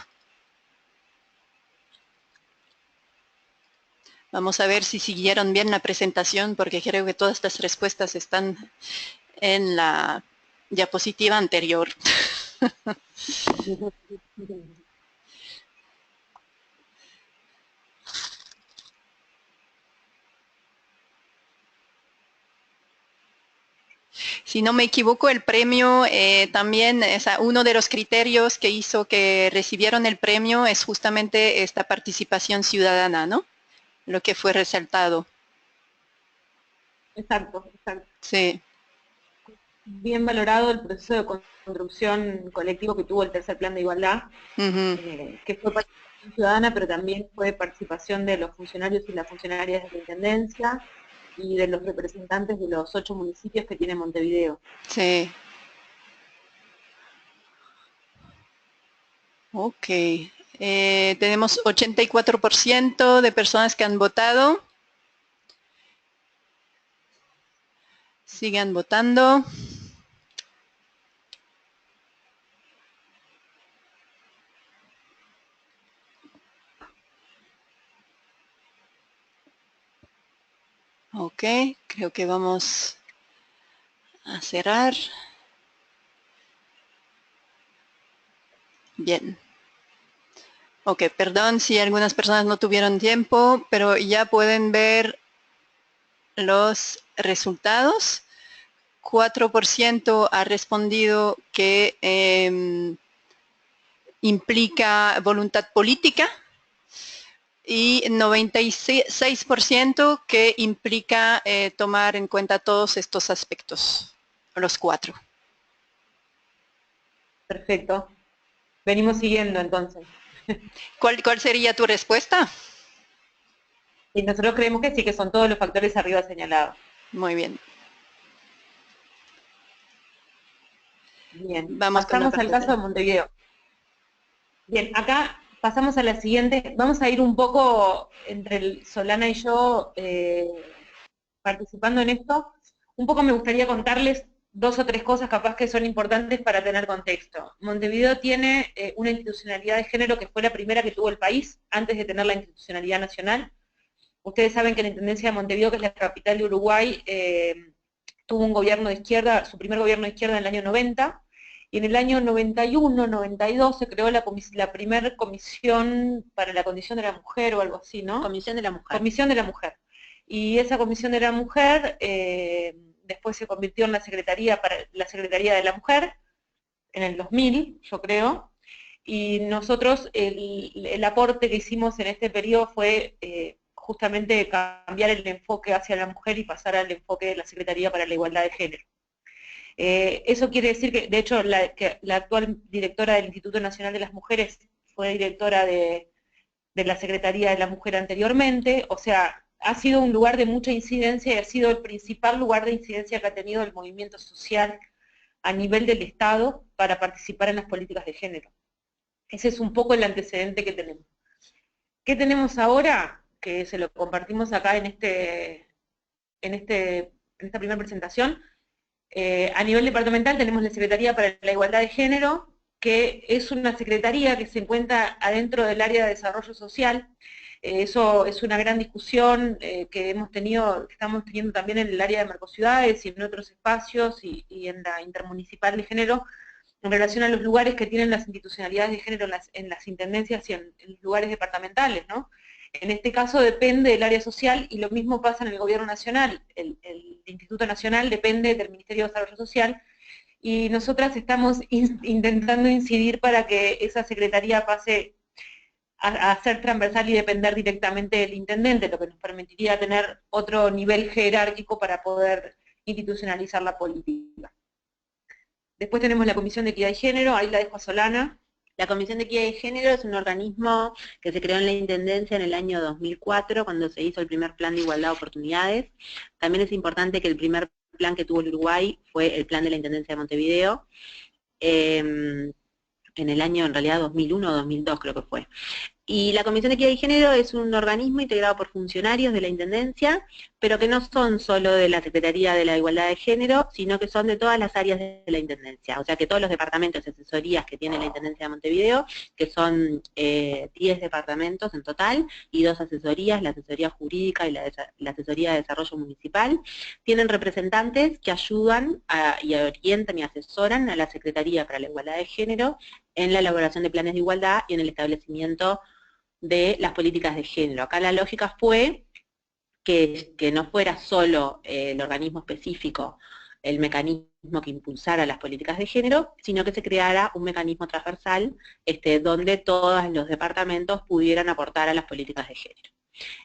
A: Vamos a ver si siguieron bien la presentación, porque creo que todas estas respuestas están en la diapositiva anterior. Si no me equivoco, el premio también, uno de los criterios que hizo que recibieron el premio es justamente esta participación ciudadana, ¿no? Lo que fue resaltado.
B: Exacto, exacto.
A: Sí.
B: Bien valorado el proceso de construcción colectivo que tuvo el tercer plan de igualdad, que fue participación ciudadana, pero también fue participación de los funcionarios y las funcionarias de la Intendencia y de los representantes de los 8 municipios que tiene Montevideo.
A: Sí. Ok. Tenemos 84% de personas que han votado. Sigan votando. Ok, creo que vamos a cerrar. Bien. Ok, perdón si algunas personas no tuvieron tiempo, pero ya pueden ver los resultados. 4% ha respondido que implica voluntad política y 96% que implica tomar en cuenta todos estos aspectos, los 4.
B: Perfecto. Venimos siguiendo entonces.
A: ¿Cuál sería tu respuesta?
B: Y nosotros creemos que sí, que son todos los factores arriba señalados.
A: Muy bien.
B: Bien,
A: Vamos
B: pasamos al caso de Montevideo. Bien, acá pasamos a la siguiente. Vamos a ir un poco entre Solana y yo participando en esto. Un poco me gustaría contarles 2 o 3 cosas capaz que son importantes para tener contexto. Montevideo tiene una institucionalidad de género que fue la primera que tuvo el país antes de tener la institucionalidad nacional. Ustedes saben que la Intendencia de Montevideo, que es la capital de Uruguay, tuvo un gobierno de izquierda, su primer gobierno de izquierda en el año 90, y en el año 91, 92 se creó la primera comisión para la condición de la mujer o algo así, ¿no?
C: Comisión de la Mujer.
B: Comisión de la Mujer. Y esa Comisión de la Mujer después se convirtió en la Secretaría de la Mujer, en el 2000, yo creo, y nosotros el aporte que hicimos en este periodo fue justamente cambiar el enfoque hacia la mujer y pasar al enfoque de la Secretaría para la Igualdad de Género. Eso quiere decir que, de hecho, la actual directora del Instituto Nacional de las Mujeres fue directora de la Secretaría de la Mujer anteriormente, o sea, ha sido un lugar de mucha incidencia y ha sido el principal lugar de incidencia que ha tenido el movimiento social a nivel del Estado para participar en las políticas de género. Ese es un poco el antecedente que tenemos. ¿Qué tenemos ahora? Que se lo compartimos acá en esta primera presentación. A nivel departamental tenemos la Secretaría para la Igualdad de Género, que es una secretaría que se encuentra adentro del área de desarrollo social. Eso es una gran discusión que estamos teniendo también en el área de Mercociudades y en otros espacios y en la intermunicipal de género, en relación a los lugares que tienen las institucionalidades de género en las intendencias y en los lugares departamentales, ¿no? En este caso depende del área social y lo mismo pasa en el gobierno nacional. El Instituto Nacional depende del Ministerio de Desarrollo Social y nosotras estamos intentando incidir para que esa secretaría pase a ser transversal y depender directamente del intendente, lo que nos permitiría tener otro nivel jerárquico para poder institucionalizar la política. Después tenemos la Comisión de Equidad y Género, ahí la dejo a Solana.
C: La Comisión de Equidad y Género es un organismo que se creó en la Intendencia en el año 2004, cuando se hizo el primer plan de igualdad de oportunidades. También es importante que el primer plan que tuvo el Uruguay fue el plan de la Intendencia de Montevideo, en el año, en realidad, 2001 o 2002 creo que fue. Y la Comisión de Equidad y Género es un organismo integrado por funcionarios de la Intendencia, pero que no son solo de la Secretaría de la Igualdad de Género, sino que son de todas las áreas de la Intendencia. O sea que todos los departamentos y asesorías que tiene la Intendencia de Montevideo, que son 10 departamentos en total, y 2 asesorías, la asesoría jurídica y la asesoría de desarrollo municipal, tienen representantes que ayudan y orientan y asesoran a la Secretaría para la Igualdad de Género en la elaboración de planes de igualdad y en el establecimiento de las políticas de género. Acá la lógica fue que no fuera solo el organismo específico el mecanismo que impulsara las políticas de género, sino que se creara un mecanismo transversal donde todos los departamentos pudieran aportar a las políticas de género.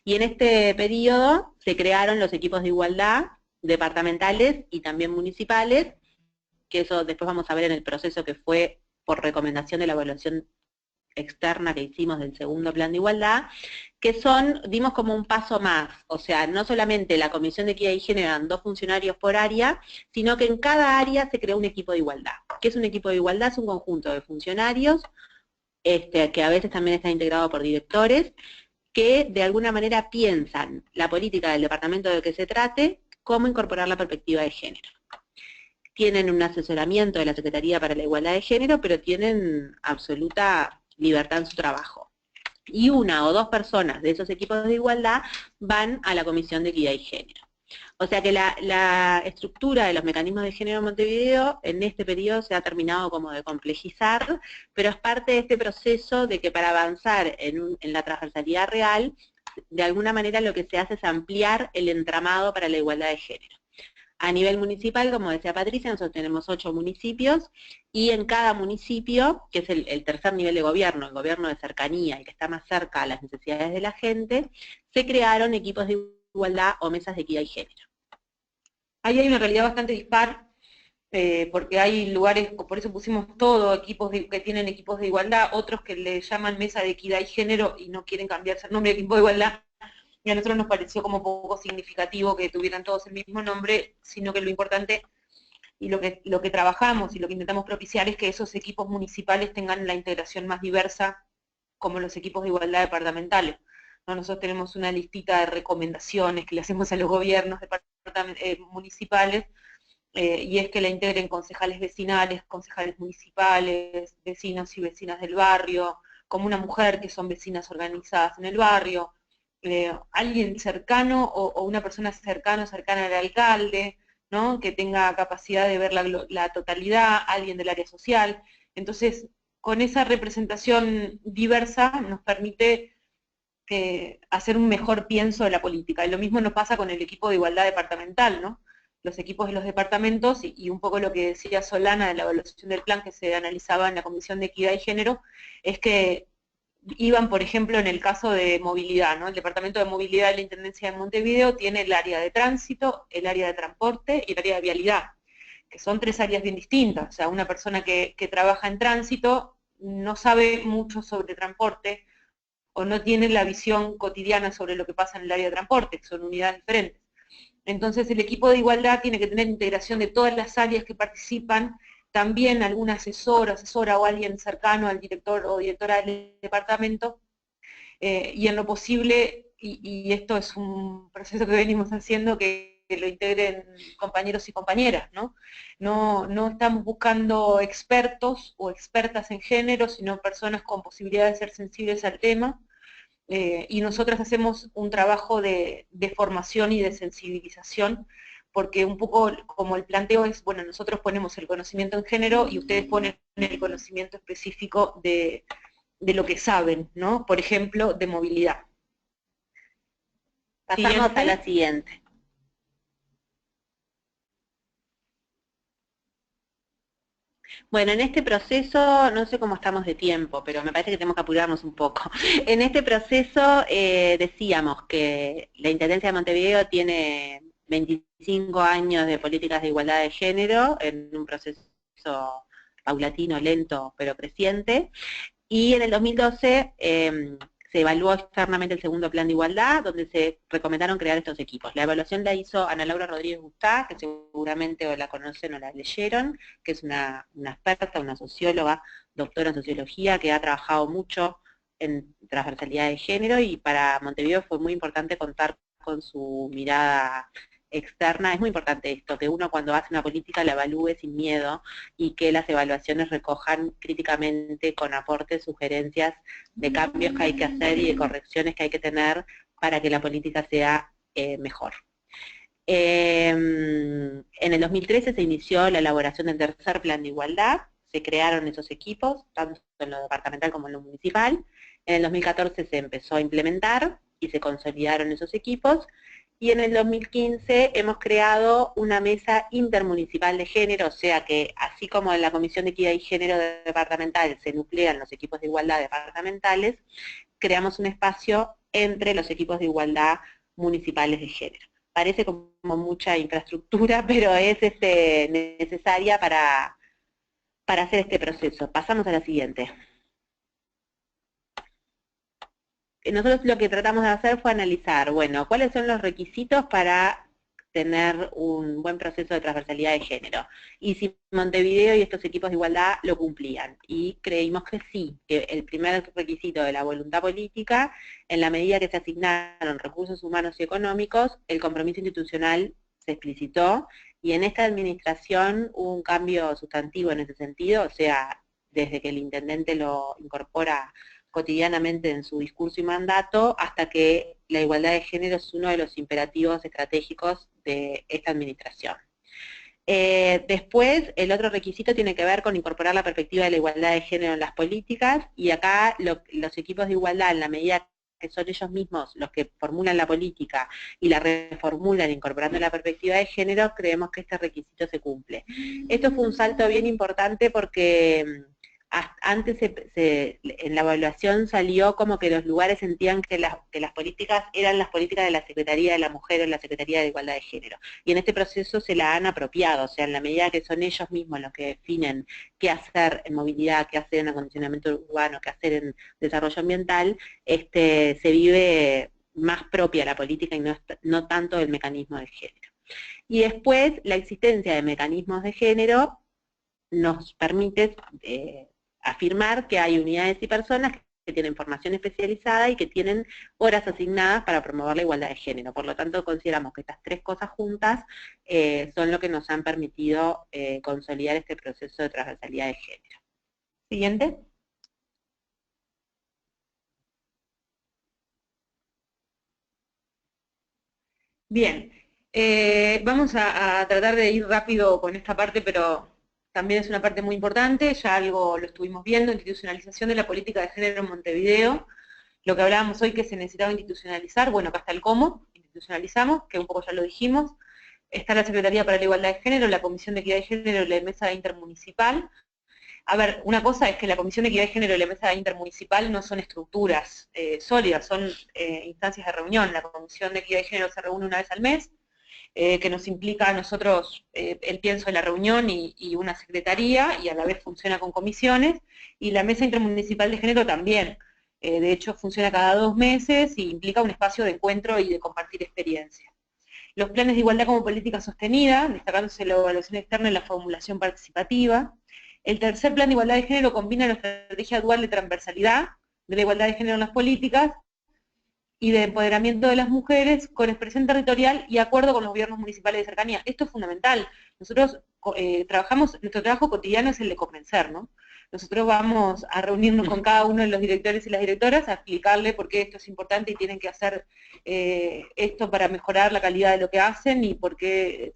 C: Y en este periodo se crearon los equipos de igualdad departamentales y también municipales, que eso después vamos a ver en el proceso que fue por recomendación de la evaluación externa que hicimos del segundo plan de igualdad, que dimos como un paso más, o sea, no solamente la Comisión de Equidad y Género eran 2 funcionarios por área, sino que en cada área se creó un equipo de igualdad. ¿Qué es un equipo de igualdad? Es un conjunto de funcionarios, que a veces también está integrado por directores, que de alguna manera piensan la política del departamento del que se trate, cómo incorporar la perspectiva de género. Tienen un asesoramiento de la Secretaría para la Igualdad de Género, pero tienen absoluta libertad en su trabajo. Y 1 o 2 personas de esos equipos de igualdad van a la Comisión de Equidad y Género. O sea que la estructura de los mecanismos de género en Montevideo en este periodo se ha terminado como de complejizar, pero es parte de este proceso de que para avanzar en la transversalidad real, de alguna manera lo que se hace es ampliar el entramado para la igualdad de género. A nivel municipal, como decía Patricia, nosotros tenemos 8 municipios, y en cada municipio, que es el tercer nivel de gobierno, el gobierno de cercanía, el que está más cerca a las necesidades de la gente, se crearon equipos de igualdad o mesas de equidad y género.
B: Ahí hay una realidad bastante dispar, porque hay lugares, por eso pusimos todo, equipos que tienen equipos de igualdad, otros que le llaman mesa de equidad y género y no quieren cambiarse el nombre de equipo de igualdad, y a nosotros nos pareció como poco significativo que tuvieran todos el mismo nombre, sino que lo importante y lo que trabajamos y lo que intentamos propiciar es que esos equipos municipales tengan la integración más diversa como los equipos de igualdad departamentales. ¿No? Nosotros tenemos una listita de recomendaciones que le hacemos a los gobiernos municipales, y es que la integren concejales vecinales, concejales municipales, vecinos y vecinas del barrio, como una mujer que son vecinas organizadas en el barrio, alguien cercano o una persona cercana al alcalde, ¿no? Que tenga capacidad de ver la totalidad, alguien del área social. Entonces, con esa representación diversa nos permite hacer un mejor pienso de la política. Y lo mismo nos pasa con el equipo de igualdad departamental, ¿no? Los equipos de los departamentos, y un poco lo que decía Solana de la evaluación del plan que se analizaba en la Comisión de Equidad y Género, es que iban, por ejemplo, en el caso de movilidad, ¿no? El Departamento de Movilidad de la Intendencia de Montevideo tiene el área de tránsito, el área de transporte y el área de vialidad, que son 3 áreas bien distintas. O sea, una persona que trabaja en tránsito no sabe mucho sobre transporte o no tiene la visión cotidiana sobre lo que pasa en el área de transporte, que son unidades diferentes. Entonces el equipo de igualdad tiene que tener integración de todas las áreas que participan, también algún asesora o alguien cercano al director o directora del departamento, y en lo posible, y esto es un proceso que venimos haciendo, que lo integren compañeros y compañeras, ¿no? No estamos buscando expertos o expertas en género, sino personas con posibilidad de ser sensibles al tema, y nosotras hacemos un trabajo de formación y de sensibilización, porque un poco como el planteo es, bueno, nosotros ponemos el conocimiento en género y ustedes ponen el conocimiento específico de lo que saben, ¿no? Por ejemplo, de movilidad.
C: Pasamos a la siguiente. Bueno, en este proceso, no sé cómo estamos de tiempo, pero me parece que tenemos que apurarnos un poco. En este proceso decíamos que la Intendencia de Montevideo tiene 25 años de políticas de igualdad de género, en un proceso paulatino, lento, pero creciente, y en el 2012 se evaluó externamente el segundo plan de igualdad, donde se recomendaron crear estos equipos. La evaluación la hizo Ana Laura Rodríguez Gustá, que seguramente o la conocen o la leyeron, que es una experta, una socióloga, doctora en sociología, que ha trabajado mucho en transversalidad de género, y para Montevideo fue muy importante contar con su mirada externa. Es muy importante esto, que uno cuando hace una política la evalúe sin miedo y que las evaluaciones recojan críticamente con aportes, sugerencias de cambios que hay que hacer y de correcciones que hay que tener para que la política sea mejor. En el 2013 se inició la elaboración del tercer plan de igualdad, se crearon esos equipos, tanto en lo departamental como en lo municipal. En el 2014 se empezó a implementar y se consolidaron esos equipos, y en el 2015 hemos creado una mesa intermunicipal de género, o sea que así como en la Comisión de Equidad y Género departamental se nuclean los equipos de igualdad departamentales, creamos un espacio entre los equipos de igualdad municipales de género. Parece como mucha infraestructura, pero es necesaria para hacer este proceso. Pasamos a la siguiente. Nosotros lo que tratamos de hacer fue analizar, bueno, cuáles son los requisitos para tener un buen proceso de transversalidad de género, y si Montevideo y estos equipos de igualdad lo cumplían, y creímos que sí, que el primer requisito de la voluntad política, en la medida que se asignaron recursos humanos y económicos, el compromiso institucional se explicitó, y en esta administración hubo un cambio sustantivo en ese sentido, o sea, desde que el intendente lo incorpora cotidianamente en su discurso y mandato, hasta que la igualdad de género es uno de los imperativos estratégicos de esta administración. Después, el otro requisito tiene que ver con incorporar la perspectiva de la igualdad de género en las políticas, y acá los equipos de igualdad, en la medida que son ellos mismos los que formulan la política y la reformulan incorporando la perspectiva de género, creemos que este requisito se cumple. Esto fue un salto bien importante porque antes en la evaluación salió como que los lugares sentían que las políticas eran las políticas de la Secretaría de la Mujer o la Secretaría de Igualdad de Género. Y en este proceso se la han apropiado, o sea, en la medida que son ellos mismos los que definen qué hacer en movilidad, qué hacer en acondicionamiento urbano, qué hacer en desarrollo ambiental, se vive más propia la política y no tanto el mecanismo de género. Y después, la existencia de mecanismos de género nos permite afirmar que hay unidades y personas que tienen formación especializada y que tienen horas asignadas para promover la igualdad de género. Por lo tanto, consideramos que estas tres cosas juntas son lo que nos han permitido consolidar este proceso de transversalidad de género. Siguiente. Bien, vamos a tratar de ir rápido con esta parte, pero también es una parte muy importante, ya algo lo estuvimos viendo, institucionalización de la política de género en Montevideo. Lo que hablábamos hoy que se necesitaba institucionalizar, bueno, acá está el cómo, institucionalizamos, que un poco ya lo dijimos. Está la Secretaría para la Igualdad de Género, la Comisión de Equidad de Género y la Mesa Intermunicipal. A ver, una cosa es que la Comisión de Equidad de Género y la Mesa Intermunicipal no son estructuras sólidas, son instancias de reunión. La Comisión de Equidad de Género se reúne una vez al mes, que nos implica a nosotros el pienso de la reunión y una secretaría, y a la vez funciona con comisiones, y la Mesa Intermunicipal de Género también. De hecho, funciona cada 2 meses y implica un espacio de encuentro y de compartir experiencias. Los planes de igualdad como política sostenida, destacándose la evaluación externa y la formulación participativa. El tercer plan de igualdad de género combina la estrategia dual de transversalidad, de la igualdad de género en las políticas, y de empoderamiento de las mujeres con expresión territorial y acuerdo con los gobiernos municipales de cercanía. Esto es fundamental. Nosotros nuestro trabajo cotidiano es el de convencer, ¿no? Nosotros vamos a reunirnos con cada uno de los directores y las directoras a explicarle por qué esto es importante y tienen que hacer esto para mejorar la calidad de lo que hacen, y por qué,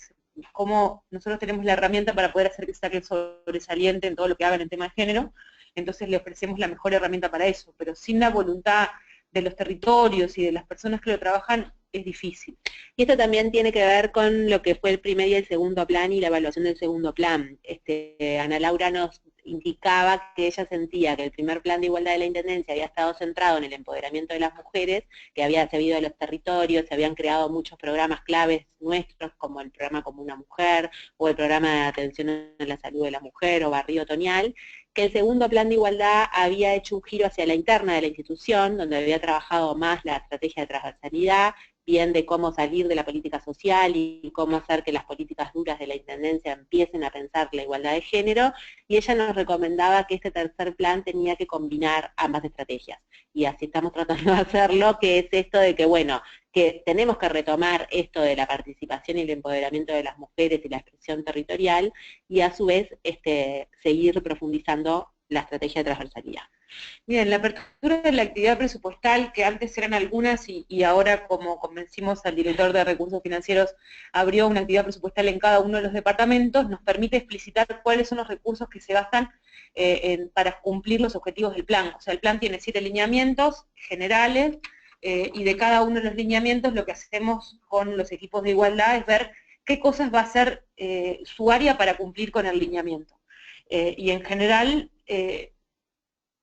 C: cómo nosotros tenemos la herramienta para poder hacer que saquen sobresaliente en todo lo que hagan en tema de género. Entonces le ofrecemos la mejor herramienta para eso, pero sin la voluntad de los territorios y de las personas que lo trabajan,
B: es difícil.
C: Y esto también tiene que ver con lo que fue el primer y el segundo plan y la evaluación del segundo plan. Ana Laura nos indicaba que ella sentía que el primer plan de igualdad de la Intendencia había estado centrado en el empoderamiento de las mujeres, que había servido a los territorios, se habían creado muchos programas claves nuestros, como el programa Como una Mujer, o el programa de atención a la salud de la mujer, o Barrio Otoñal, que el segundo plan de igualdad había hecho un giro hacia la interna de la institución, donde había trabajado más la estrategia de transversalidad, bien de cómo salir de la política social y cómo hacer que las políticas duras de la Intendencia empiecen a pensar la igualdad de género, y ella nos recomendaba que este tercer plan tenía que combinar ambas estrategias, y así estamos tratando de hacerlo, que es esto de que, bueno, que tenemos que retomar esto de la participación y el empoderamiento de las mujeres y la expresión territorial, y a su vez seguir profundizando la estrategia de transversalidad.
B: Bien, la apertura de la actividad presupuestal, que antes eran algunas y ahora, como convencimos al director de Recursos Financieros, abrió una actividad presupuestal en cada uno de los departamentos, nos permite explicitar cuáles son los recursos que se gastan para cumplir los objetivos del plan. O sea, el plan tiene 7 lineamientos generales, y de cada uno de los lineamientos lo que hacemos con los equipos de igualdad es ver qué cosas va a ser su área para cumplir con el lineamiento. Y en general,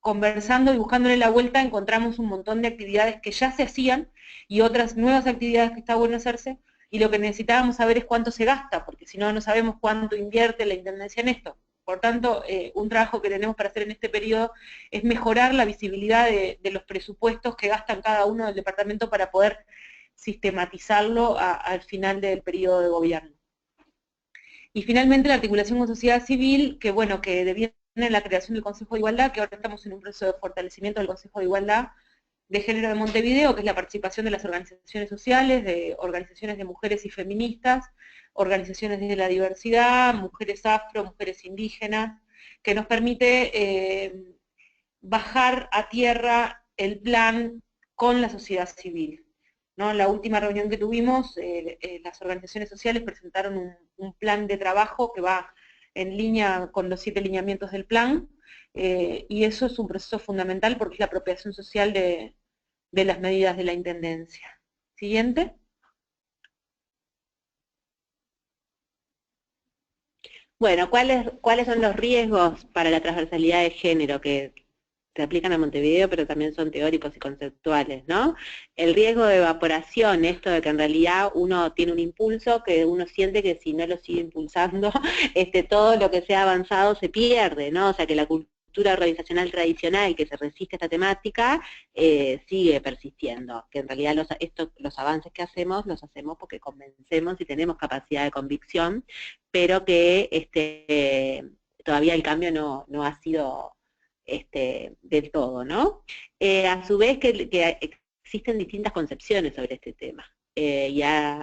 B: conversando y buscándole la vuelta, encontramos un montón de actividades que ya se hacían y otras nuevas actividades que está bueno hacerse, y lo que necesitábamos saber es cuánto se gasta, porque si no, no sabemos cuánto invierte la Intendencia en esto. Por tanto, un trabajo que tenemos para hacer en este periodo es mejorar la visibilidad de los presupuestos que gastan cada uno del departamento para poder sistematizarlo al final del periodo de gobierno. Y finalmente la articulación con sociedad civil, que bueno, que deviene en la creación del Consejo de Igualdad, que ahora estamos en un proceso de fortalecimiento del Consejo de Igualdad de Género de Montevideo, que es la participación de las organizaciones sociales, de organizaciones de mujeres y feministas, organizaciones de la diversidad, mujeres afro, mujeres indígenas, que nos permite bajar a tierra el plan con la sociedad civil. ¿No? En la última reunión que tuvimos, las organizaciones sociales presentaron un plan de trabajo que va en línea con los 7 lineamientos del plan, y eso es un proceso fundamental porque es la apropiación social de las medidas de la Intendencia. Siguiente.
C: Bueno, ¿cuáles son los riesgos para la transversalidad de género que se aplican a Montevideo, pero también son teóricos y conceptuales, ¿no? El riesgo de evaporación, esto de que en realidad uno tiene un impulso, que uno siente que si no lo sigue impulsando, todo lo que sea avanzado se pierde, ¿no? O sea, que la cultura organizacional tradicional que se resiste a esta temática sigue persistiendo, que en realidad los avances que hacemos, los hacemos porque convencemos y tenemos capacidad de convicción, pero que todavía el cambio no ha sido del todo, ¿no? A su vez que existen distintas concepciones sobre este tema.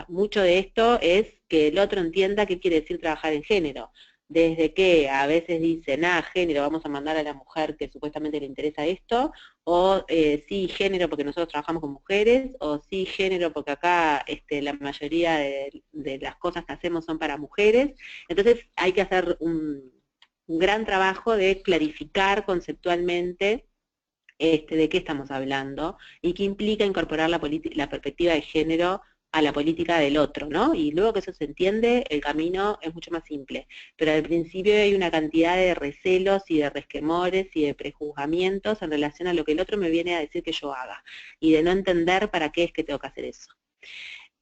C: Mucho de esto es que el otro entienda qué quiere decir trabajar en género. Desde que a veces dicen, género, vamos a mandar a la mujer que supuestamente le interesa esto, o sí, género porque nosotros trabajamos con mujeres, o sí, género porque acá la mayoría de las cosas que hacemos son para mujeres. Entonces hay que hacer un gran trabajo de clarificar conceptualmente de qué estamos hablando y qué implica incorporar la perspectiva de género a la política del otro, ¿no? Y luego que eso se entiende, el camino es mucho más simple. Pero al principio hay una cantidad de recelos y de resquemores y de prejuzgamientos en relación a lo que el otro me viene a decir que yo haga, y de no entender para qué es que tengo que hacer eso.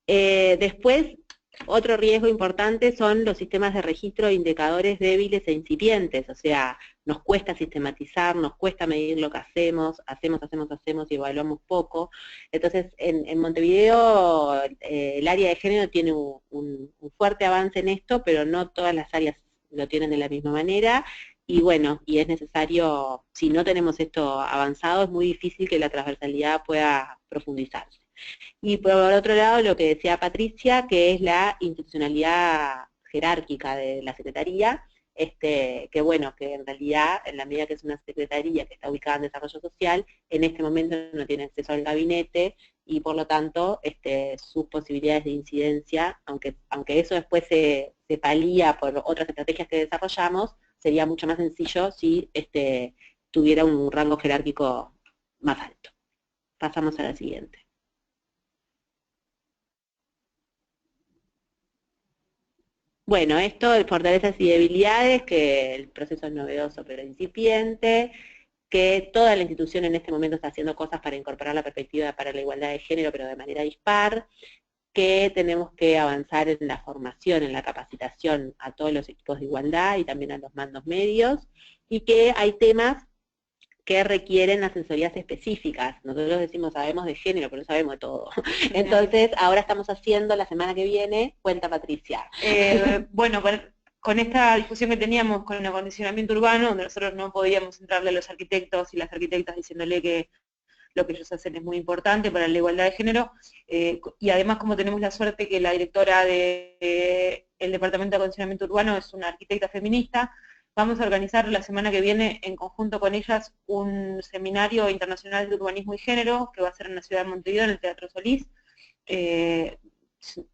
C: Después, otro riesgo importante son los sistemas de registro de indicadores débiles e incipientes, o sea, nos cuesta sistematizar, nos cuesta medir lo que hacemos y evaluamos poco. Entonces, en Montevideo el área de género tiene un fuerte avance en esto, pero no todas las áreas lo tienen de la misma manera, y bueno, y es necesario, si no tenemos esto avanzado, es muy difícil que la transversalidad pueda profundizarse. Y por otro lado, lo que decía Patricia, que es la institucionalidad jerárquica de la Secretaría, que bueno, que en realidad, en la medida que es una Secretaría que está ubicada en desarrollo social, en este momento no tiene acceso al gabinete, y por lo tanto, sus posibilidades de incidencia, aunque eso después se palía por otras estrategias que desarrollamos, sería mucho más sencillo si tuviera un rango jerárquico más alto. Pasamos a la siguiente. Bueno, esto de fortalezas y debilidades, que el proceso es novedoso pero incipiente, que toda la institución en este momento está haciendo cosas para incorporar la perspectiva para la igualdad de género, pero de manera dispar, que tenemos que avanzar en la formación, en la capacitación a todos los equipos de igualdad y también a los mandos medios, y que hay temas que requieren asesorías específicas. Nosotros decimos, sabemos de género, pero no sabemos de todo. Entonces, ahora estamos haciendo, la semana que viene, cuenta Patricia.
B: Bueno, con esta discusión que teníamos con el acondicionamiento urbano, donde nosotros no podíamos entrarle a los arquitectos y las arquitectas diciéndole que lo que ellos hacen es muy importante para la igualdad de género, y además como tenemos la suerte que la directora del Departamento de Acondicionamiento Urbano es una arquitecta feminista, vamos a organizar la semana que viene en conjunto con ellas un seminario internacional de urbanismo y género que va a ser en la ciudad de Montevideo, en el Teatro Solís,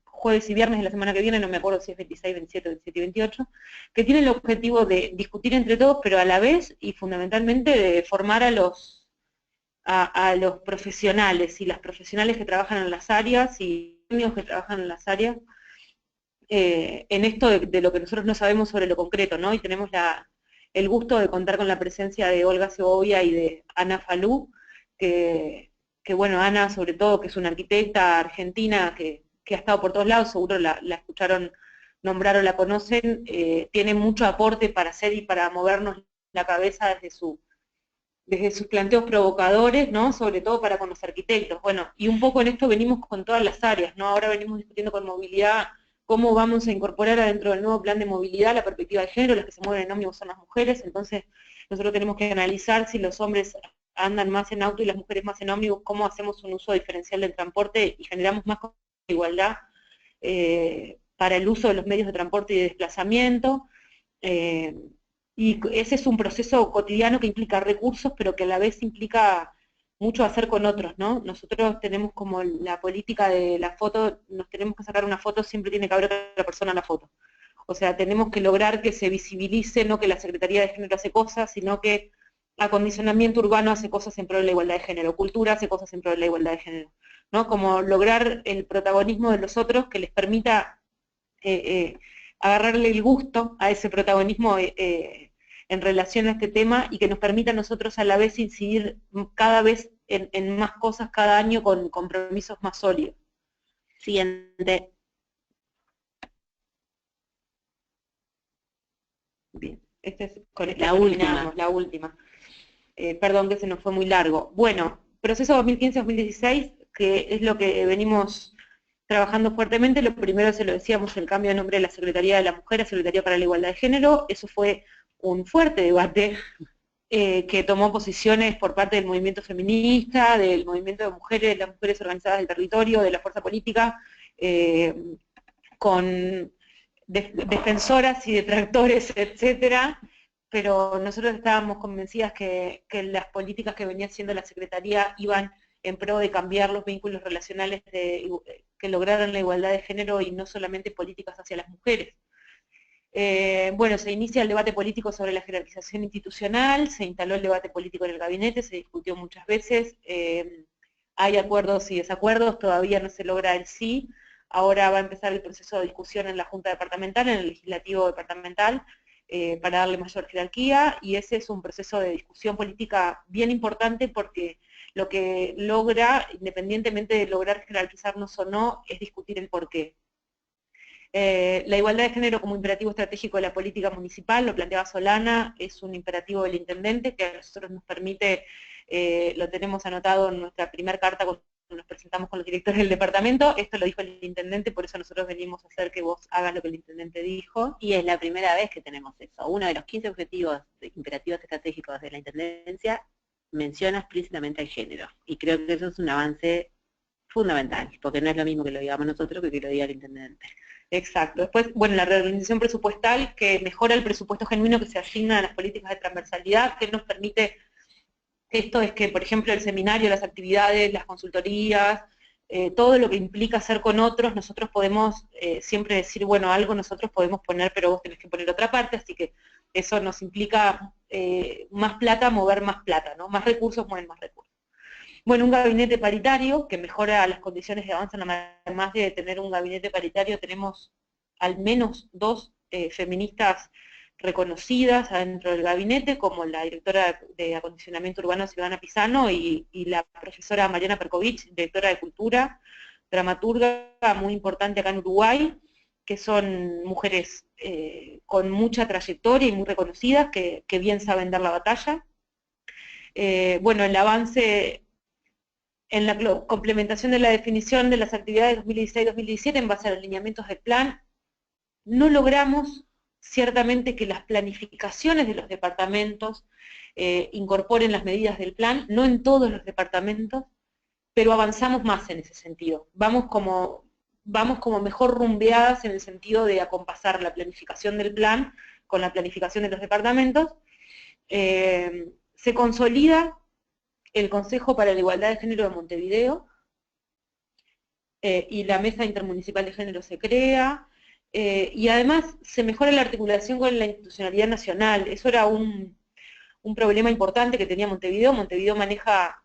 B: jueves y viernes de la semana que viene, no me acuerdo si es 26, 27, 27 y 28, que tiene el objetivo de discutir entre todos, pero a la vez y fundamentalmente de formar a los profesionales y las profesionales que trabajan en las áreas y niños que trabajan en las áreas en esto de lo que nosotros no sabemos sobre lo concreto, ¿no? Y tenemos el gusto de contar con la presencia de Olga Segovia y de Ana Falú, que bueno, Ana sobre todo, que es una arquitecta argentina que ha estado por todos lados, seguro la escucharon nombrar o la conocen, tiene mucho aporte para hacer y para movernos la cabeza desde sus planteos provocadores, ¿no? Sobre todo para con los arquitectos. Bueno, y un poco en esto venimos con todas las áreas, ¿no? Ahora venimos discutiendo con movilidad, cómo vamos a incorporar adentro del nuevo plan de movilidad la perspectiva de género, las que se mueven en ómnibus son las mujeres, entonces nosotros tenemos que analizar si los hombres andan más en auto y las mujeres más en ómnibus, cómo hacemos un uso diferencial del transporte y generamos más igualdad para el uso de los medios de transporte y de desplazamiento. Y ese es un proceso cotidiano que implica recursos, pero que a la vez implica mucho hacer con otros, ¿no? Nosotros tenemos como la política de la foto, nos tenemos que sacar una foto, siempre tiene que haber otra persona en la foto. O sea, tenemos que lograr que se visibilice, no que la Secretaría de Género hace cosas, sino que acondicionamiento urbano hace cosas en pro de la igualdad de género, cultura hace cosas en pro de la igualdad de género, ¿no? Como lograr el protagonismo de los otros que les permita agarrarle el gusto a ese protagonismo en relación a este tema y que nos permita a nosotros a la vez incidir cada vez en más cosas cada año con compromisos más sólidos.
C: Siguiente.
B: Bien, esta es con esta la última. Perdón que se nos fue muy largo. Bueno, proceso 2015-2016, que es lo que venimos trabajando fuertemente. Lo primero, se lo decíamos, el cambio de nombre de la Secretaría de la Mujer a Secretaría para la Igualdad de Género. Eso fue un fuerte debate que tomó posiciones por parte del movimiento feminista, del movimiento de mujeres, de las mujeres organizadas del territorio, de la fuerza política, con defensoras y detractores, etcétera, pero nosotros estábamos convencidas que las políticas que venía haciendo la Secretaría iban en pro de cambiar los vínculos relacionales que lograran la igualdad de género y no solamente políticas hacia las mujeres. Bueno, se inicia el debate político sobre la jerarquización institucional, se instaló el debate político en el gabinete, se discutió muchas veces, hay acuerdos y desacuerdos, todavía no se logra el sí, ahora va a empezar el proceso de discusión en la Junta Departamental, en el Legislativo Departamental, para darle mayor jerarquía, y ese es un proceso de discusión política bien importante porque lo que logra, independientemente de lograr jerarquizarnos o no, es discutir el porqué. La igualdad de género como imperativo estratégico de la política municipal, lo planteaba Solana, es un imperativo del intendente que a nosotros nos permite, lo tenemos anotado en nuestra primera carta cuando nos presentamos con los directores del departamento, esto lo dijo el intendente, por eso nosotros venimos a hacer que vos hagas lo que el intendente dijo.
C: Y es la primera vez que tenemos eso. Uno de los 15 objetivos imperativos estratégicos de la intendencia menciona explícitamente al género, y creo que eso es un avance fundamental, porque no es lo mismo que lo digamos nosotros que lo diga el intendente.
B: Exacto. Después, bueno, la reorganización presupuestal que mejora el presupuesto genuino que se asigna a las políticas de transversalidad, que nos permite, esto es que, por ejemplo, el seminario, las actividades, las consultorías, todo lo que implica hacer con otros, nosotros podemos siempre decir, bueno, algo nosotros podemos poner, pero vos tenés que poner otra parte, así que eso nos implica más plata, mover más plata, ¿no? Más recursos mueven más recursos. Bueno, un gabinete paritario que mejora las condiciones de avance, además de tener un gabinete paritario, tenemos al menos 2 feministas reconocidas adentro del gabinete, como la directora de acondicionamiento urbano Silvana Pisano y la profesora Mariana Perkovich, directora de cultura, dramaturga muy importante acá en Uruguay, que son mujeres con mucha trayectoria y muy reconocidas, que bien saben dar la batalla. Bueno, el avance en la complementación de la definición de las actividades 2016-2017 en base a los lineamientos del plan, no logramos ciertamente que las planificaciones de los departamentos incorporen las medidas del plan, no en todos los departamentos, pero avanzamos más en ese sentido. Vamos como mejor rumbeadas en el sentido de acompasar la planificación del plan con la planificación de los departamentos. Se consolida el Consejo para la Igualdad de Género de Montevideo, y la Mesa Intermunicipal de Género se crea, y además se mejora la articulación con la institucionalidad nacional. Eso era un problema importante que tenía Montevideo. Montevideo maneja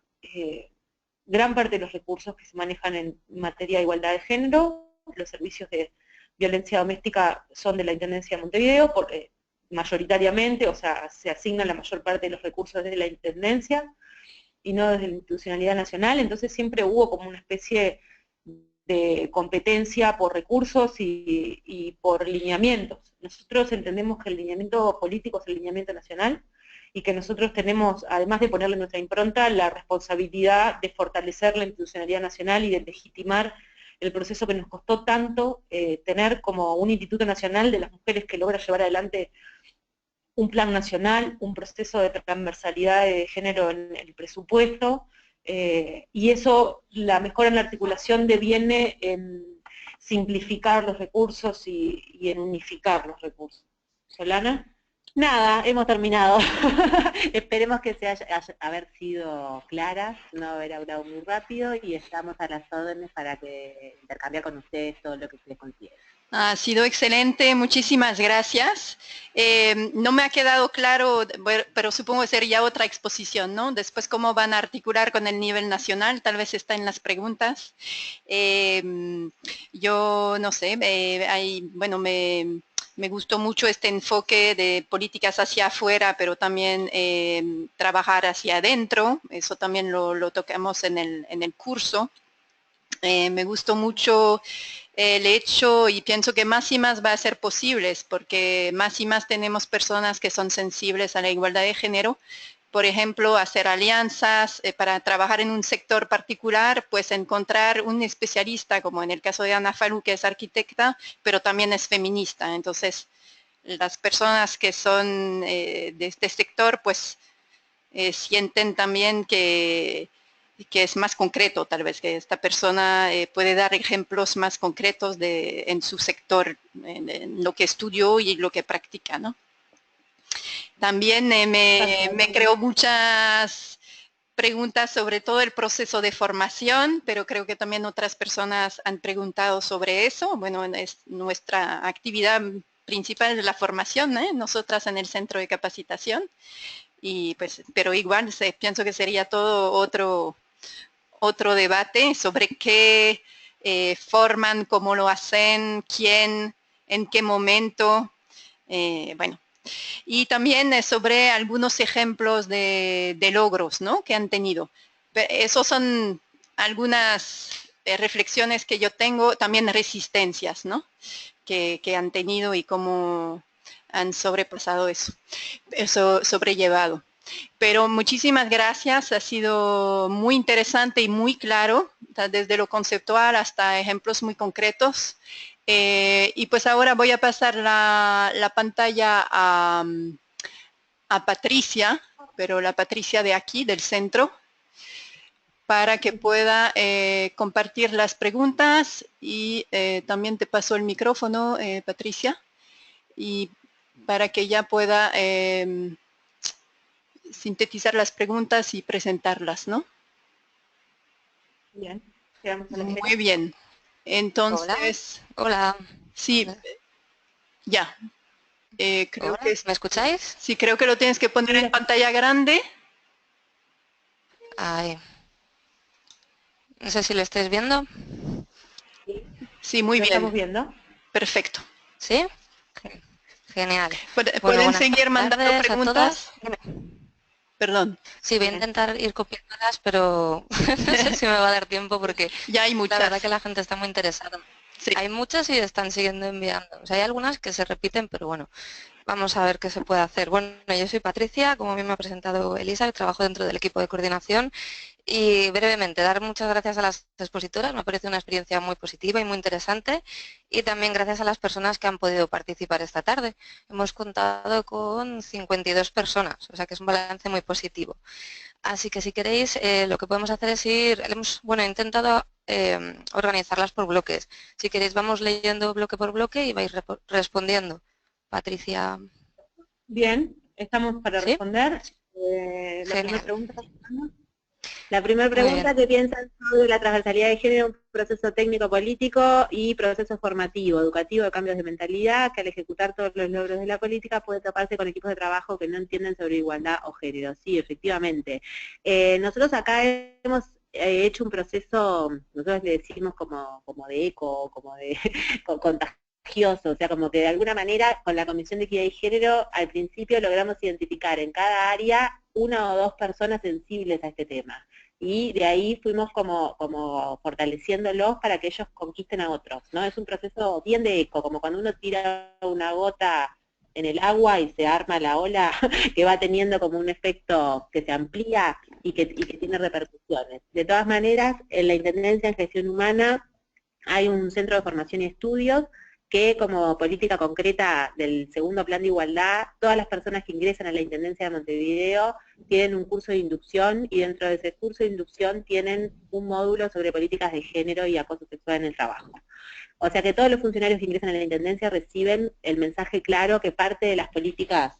B: gran parte de los recursos que se manejan en materia de igualdad de género. Los servicios de violencia doméstica son de la Intendencia de Montevideo, mayoritariamente, o sea, se asignan la mayor parte de los recursos desde la Intendencia y no desde la institucionalidad nacional. Entonces siempre hubo como una especie de competencia por recursos y por lineamientos. Nosotros entendemos que el lineamiento político es el lineamiento nacional, y que nosotros tenemos, además de ponerle nuestra impronta, la responsabilidad de fortalecer la institucionalidad nacional y de legitimar el proceso que nos costó tanto tener como un Instituto Nacional de las Mujeres que logra llevar adelante un plan nacional, un proceso de transversalidad de género en el presupuesto, y eso, la mejora en la articulación deviene en simplificar los recursos y en unificar los recursos. ¿Solana?
C: Nada, hemos terminado. Esperemos que haber sido claras, no haber hablado muy rápido, y estamos a las órdenes para intercambiar con ustedes todo lo que ustedes consideren.
A: Ha sido excelente, muchísimas gracias. No me ha quedado claro, pero supongo que sería otra exposición, ¿no? Después, cómo van a articular con el nivel nacional, tal vez está en las preguntas. Yo no sé, bueno, me gustó mucho este enfoque de políticas hacia afuera, pero también trabajar hacia adentro. Eso también lo tocamos en el curso. Me gustó mucho el hecho, y pienso que más y más va a ser posibles, porque más y más tenemos personas que son sensibles a la igualdad de género. Por ejemplo, hacer alianzas para trabajar en un sector particular, pues encontrar un especialista, como en el caso de Ana Falú, que es arquitecta, pero también es feminista. Entonces, las personas que son de este sector, pues sienten también que es más concreto, tal vez, que esta persona puede dar ejemplos más concretos en su sector, en lo que estudió y lo que practica, ¿no? También me creó muchas preguntas sobre todo el proceso de formación, pero creo que también otras personas han preguntado sobre eso. Bueno, es nuestra actividad principal de la formación, nosotras en el centro de capacitación, y pues, pero igual pienso que sería todo otro debate sobre qué forman, cómo lo hacen, quién, en qué momento, bueno. Y también sobre algunos ejemplos de logros, ¿no?, que han tenido. Esos son algunas reflexiones que yo tengo, también resistencias, ¿no?, que han tenido y cómo han sobrepasado eso sobrellevado. Pero muchísimas gracias, ha sido muy interesante y muy claro, desde lo conceptual hasta ejemplos muy concretos. Y pues ahora voy a pasar la pantalla a Patricia, pero la Patricia de aquí, del centro, para que pueda compartir las preguntas, y también te paso el micrófono, Patricia, y para que ya pueda sintetizar las preguntas y presentarlas, ¿no?
B: Bien, quedamos a la espera.
A: Muy bien. Entonces,
D: Hola.
A: Sí,
D: Hola.
A: Ya. Creo
D: Hola,
A: que
D: ¿me escucháis?
A: sí, creo que lo tienes que poner en pantalla grande.
D: Ay. No sé si lo estáis viendo.
A: Sí, muy
B: Lo
A: bien.
B: estamos viendo.
A: Perfecto.
D: ¿Sí? Genial. Bueno,
A: Pueden seguir mandando
D: tardes
A: preguntas.
D: a todas.
A: Perdón.
D: Sí, voy a intentar ir copiándolas, pero no sé si me va a dar tiempo porque
A: Ya hay
D: la
A: muchas.
D: verdad que la gente está muy interesada.
A: Sí.
D: Hay muchas y están siguiendo enviando. O sea, hay algunas que se repiten, pero bueno, vamos a ver qué se puede hacer. Bueno, yo soy Patricia, como bien me ha presentado Elisa, trabajo dentro del equipo de coordinación. Y brevemente, dar muchas gracias a las expositoras, me ha parecido una experiencia muy positiva y muy interesante, y también gracias a las personas que han podido participar esta tarde. Hemos contado con 52 personas, o sea que es un balance muy positivo. Así que si queréis, lo que podemos hacer es he intentado organizarlas por bloques. Si queréis vamos leyendo bloque por bloque y vais respondiendo. Patricia.
B: Bien, estamos para
D: ¿Sí?
B: responder. La primera pregunta. La primera pregunta, ¿qué piensan sobre la transversalidad de género, un proceso técnico-político y proceso formativo, educativo de cambios de mentalidad, que al ejecutar todos los logros de la política puede toparse con equipos de trabajo que no entienden sobre igualdad o género? Sí, efectivamente. Nosotros acá hemos hecho un proceso, nosotros le decimos como de eco, como de contagioso, o sea, como que de alguna manera con la Comisión de Equidad y Género al principio logramos identificar en cada área una o dos personas sensibles a este tema. Y de ahí fuimos como fortaleciéndolos para que ellos conquisten a otros, ¿no? Es un proceso bien de eco, como cuando uno tira una gota en el agua y se arma la ola que va teniendo como un efecto que se amplía y que tiene repercusiones. De todas maneras, en la Intendencia en Gestión Humana hay un centro de formación y estudios que como política concreta del segundo plan de igualdad, todas las personas que ingresan a la Intendencia de Montevideo tienen un curso de inducción y dentro de ese curso de inducción tienen un módulo sobre políticas de género y acoso sexual en el trabajo. O sea que todos los funcionarios que ingresan a la Intendencia reciben el mensaje claro que parte de las políticas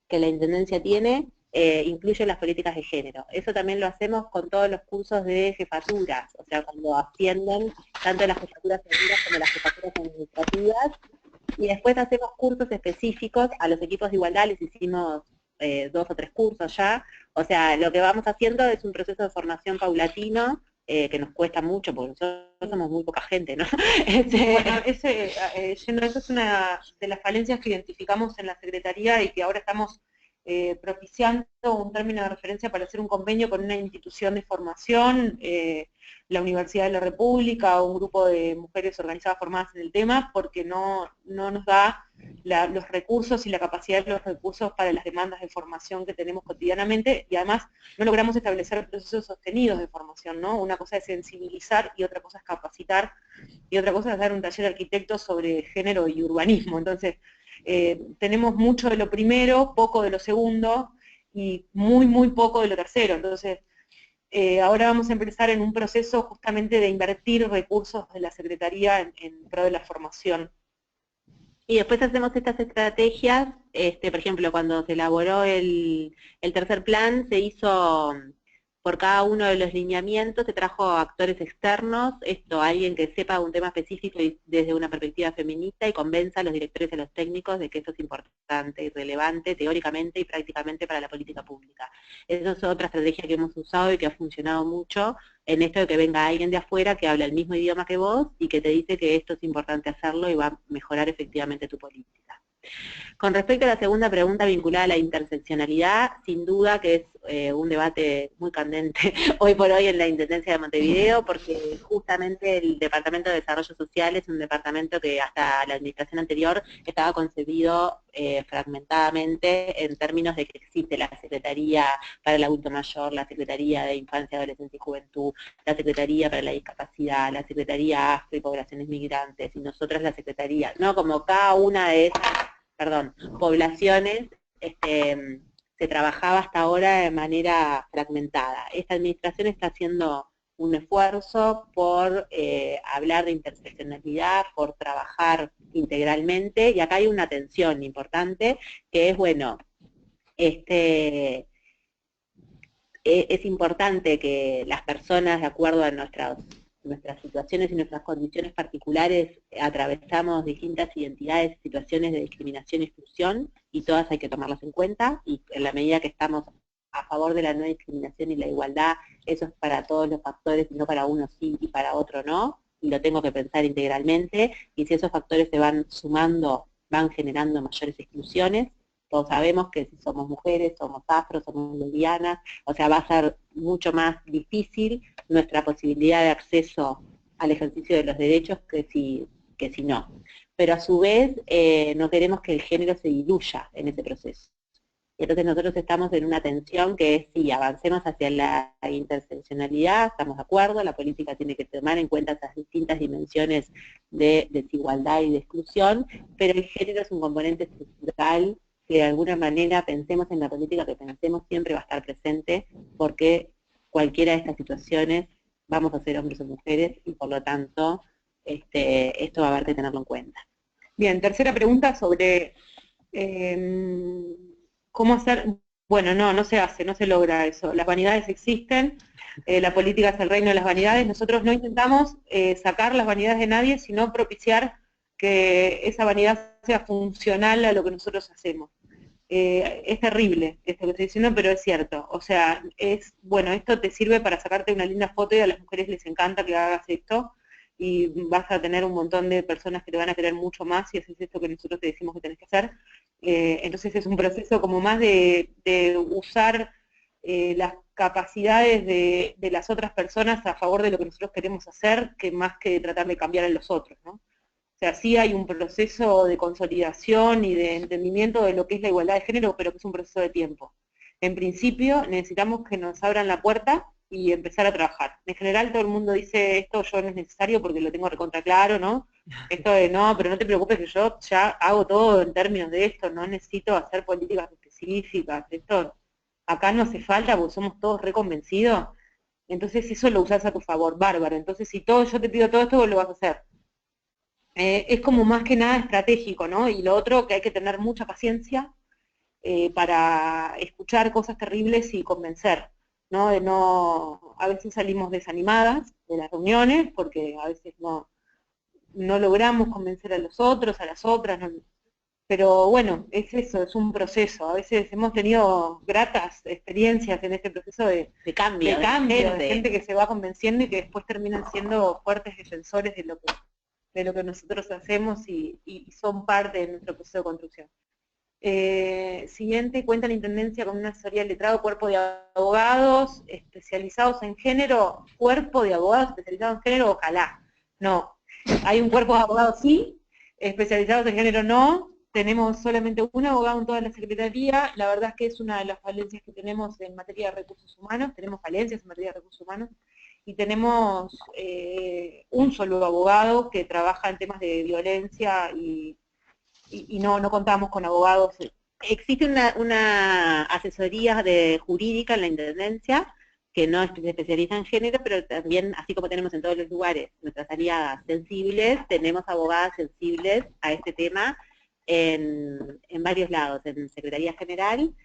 B: que la Intendencia tiene incluye las políticas de género. Eso también lo hacemos con todos los cursos de jefaturas, o sea, cuando ascienden tanto las jefaturas civiles como las jefaturas administrativas, y después hacemos cursos específicos a los equipos de igualdad, les hicimos 2 o 3 cursos ya, o sea, lo que vamos haciendo es un proceso de formación paulatino, que nos cuesta mucho, porque nosotros somos muy poca gente, ¿no? Bueno, eso es una de las falencias que identificamos en la Secretaría y que ahora estamos propiciando un término de referencia para hacer un convenio con una institución de formación, la Universidad de la República, un grupo de mujeres organizadas formadas en el tema, porque no nos da los recursos y la capacidad de los recursos para las demandas de formación que tenemos cotidianamente, y además no logramos establecer procesos sostenidos de formación, ¿no? Una cosa es sensibilizar y otra cosa es capacitar, y otra cosa es dar un taller de arquitectos sobre género y urbanismo. Entonces, tenemos mucho de lo primero, poco de lo segundo, y muy, muy poco de lo tercero. Entonces, ahora vamos a empezar en un proceso justamente de invertir recursos de la Secretaría en pro de la formación.
C: Y después hacemos estas estrategias, por ejemplo, cuando se elaboró el tercer plan, se hizo por cada uno de los lineamientos, se trajo actores externos, alguien que sepa un tema específico y desde una perspectiva feminista y convenza a los directores y a los técnicos de que esto es importante y relevante teóricamente y prácticamente para la política pública. Esa es otra estrategia que hemos usado y que ha funcionado mucho, en esto de que venga alguien de afuera que habla el mismo idioma que vos y que te dice que esto es importante hacerlo y va a mejorar efectivamente tu política. Con respecto a la segunda pregunta vinculada a la interseccionalidad, sin duda que es un debate muy candente hoy por hoy en la Intendencia de Montevideo, porque justamente el Departamento de Desarrollo Social es un departamento que hasta la administración anterior estaba concebido fragmentadamente en términos de que existe la Secretaría para el Adulto Mayor, la Secretaría de Infancia, Adolescencia y Juventud, la Secretaría para la Discapacidad, la Secretaría Afro y Poblaciones Migrantes, y nosotras la Secretaría, ¿no? Como cada una de esas poblaciones se trabajaba hasta ahora de manera fragmentada. Esta administración está haciendo un esfuerzo por hablar de interseccionalidad, por trabajar integralmente, y acá hay una tensión importante, que es, bueno, es importante que las personas, de acuerdo a nuestras situaciones y nuestras condiciones particulares, atravesamos distintas identidades, situaciones de discriminación y exclusión, y todas hay que tomarlas en cuenta, y en la medida que estamos a favor de la no discriminación y la igualdad, eso es para todos los factores, y no para uno sí y para otro no. y lo tengo que pensar integralmente, y si esos factores se van sumando, van generando mayores exclusiones. Todos sabemos que si somos mujeres, somos afro, somos lesbianas, o sea, va a ser mucho más difícil nuestra posibilidad de acceso al ejercicio de los derechos que si no. Pero a su vez no queremos que el género se diluya en ese proceso. Entonces nosotros estamos en una tensión que es, sí, avancemos hacia la interseccionalidad, estamos de acuerdo, la política tiene que tomar en cuenta esas distintas dimensiones de desigualdad y de exclusión, pero el género es un componente estructural que de alguna manera pensemos en la política que pensemos siempre va a estar presente, porque cualquiera de estas situaciones vamos a ser hombres o mujeres y por lo tanto esto va a haber que tenerlo en cuenta.
B: Bien, tercera pregunta sobre cómo hacer. Bueno, no se hace, no se logra eso. Las vanidades existen, la política es el reino de las vanidades. Nosotros no intentamos sacar las vanidades de nadie, sino propiciar que esa vanidad sea funcional a lo que nosotros hacemos. Es terrible esto que estoy diciendo, pero es cierto. O sea, bueno, esto te sirve para sacarte una linda foto y a las mujeres les encanta que hagas esto, y vas a tener un montón de personas que te van a querer mucho más si haces esto que nosotros te decimos que tenés que hacer. Entonces es un proceso como más de usar las capacidades de las otras personas a favor de lo que nosotros queremos hacer, que más que tratar de cambiar a los otros, ¿no? O sea, sí hay un proceso de consolidación y de entendimiento de lo que es la igualdad de género, pero que es un proceso de tiempo. En principio necesitamos que nos abran la puerta y empezar a trabajar. En general todo el mundo dice, esto yo no es necesario porque lo tengo recontra claro, ¿no? Esto de, no, pero no te preocupes que yo ya hago todo en términos de esto, no necesito hacer políticas específicas, esto acá no hace falta porque somos todos reconvencidos. Entonces eso lo usás a tu favor, bárbaro. Entonces si yo te pido todo esto, vos lo vas a hacer. Es como más que nada estratégico, ¿no? Y lo otro, que hay que tener mucha paciencia para escuchar cosas terribles y convencer, ¿no? A veces salimos desanimadas de las reuniones porque a veces no logramos convencer a los otros, a las otras, pero bueno, es eso, es un proceso. A veces hemos tenido gratas experiencias en este proceso de
C: cambio,
B: de gente que se va convenciendo y que después terminan siendo fuertes defensores de lo que nosotros hacemos y son parte de nuestro proceso de construcción. Siguiente, cuenta la Intendencia con una asesoría de letrado, cuerpo de abogados especializados en género, cuerpo de abogados especializados en género, ojalá. No, hay un cuerpo de abogados sí, especializados en género no, tenemos solamente un abogado en toda la Secretaría, la verdad es que es una de las falencias que tenemos en materia de recursos humanos, tenemos falencias en materia de recursos humanos, y tenemos un solo abogado que trabaja en temas de violencia y no contamos con abogados.
C: Existe una asesoría jurídica en la Intendencia que no se especializa en género, pero también, así como tenemos en todos los lugares nuestras aliadas sensibles, tenemos abogadas sensibles a este tema en varios lados, en Secretaría General,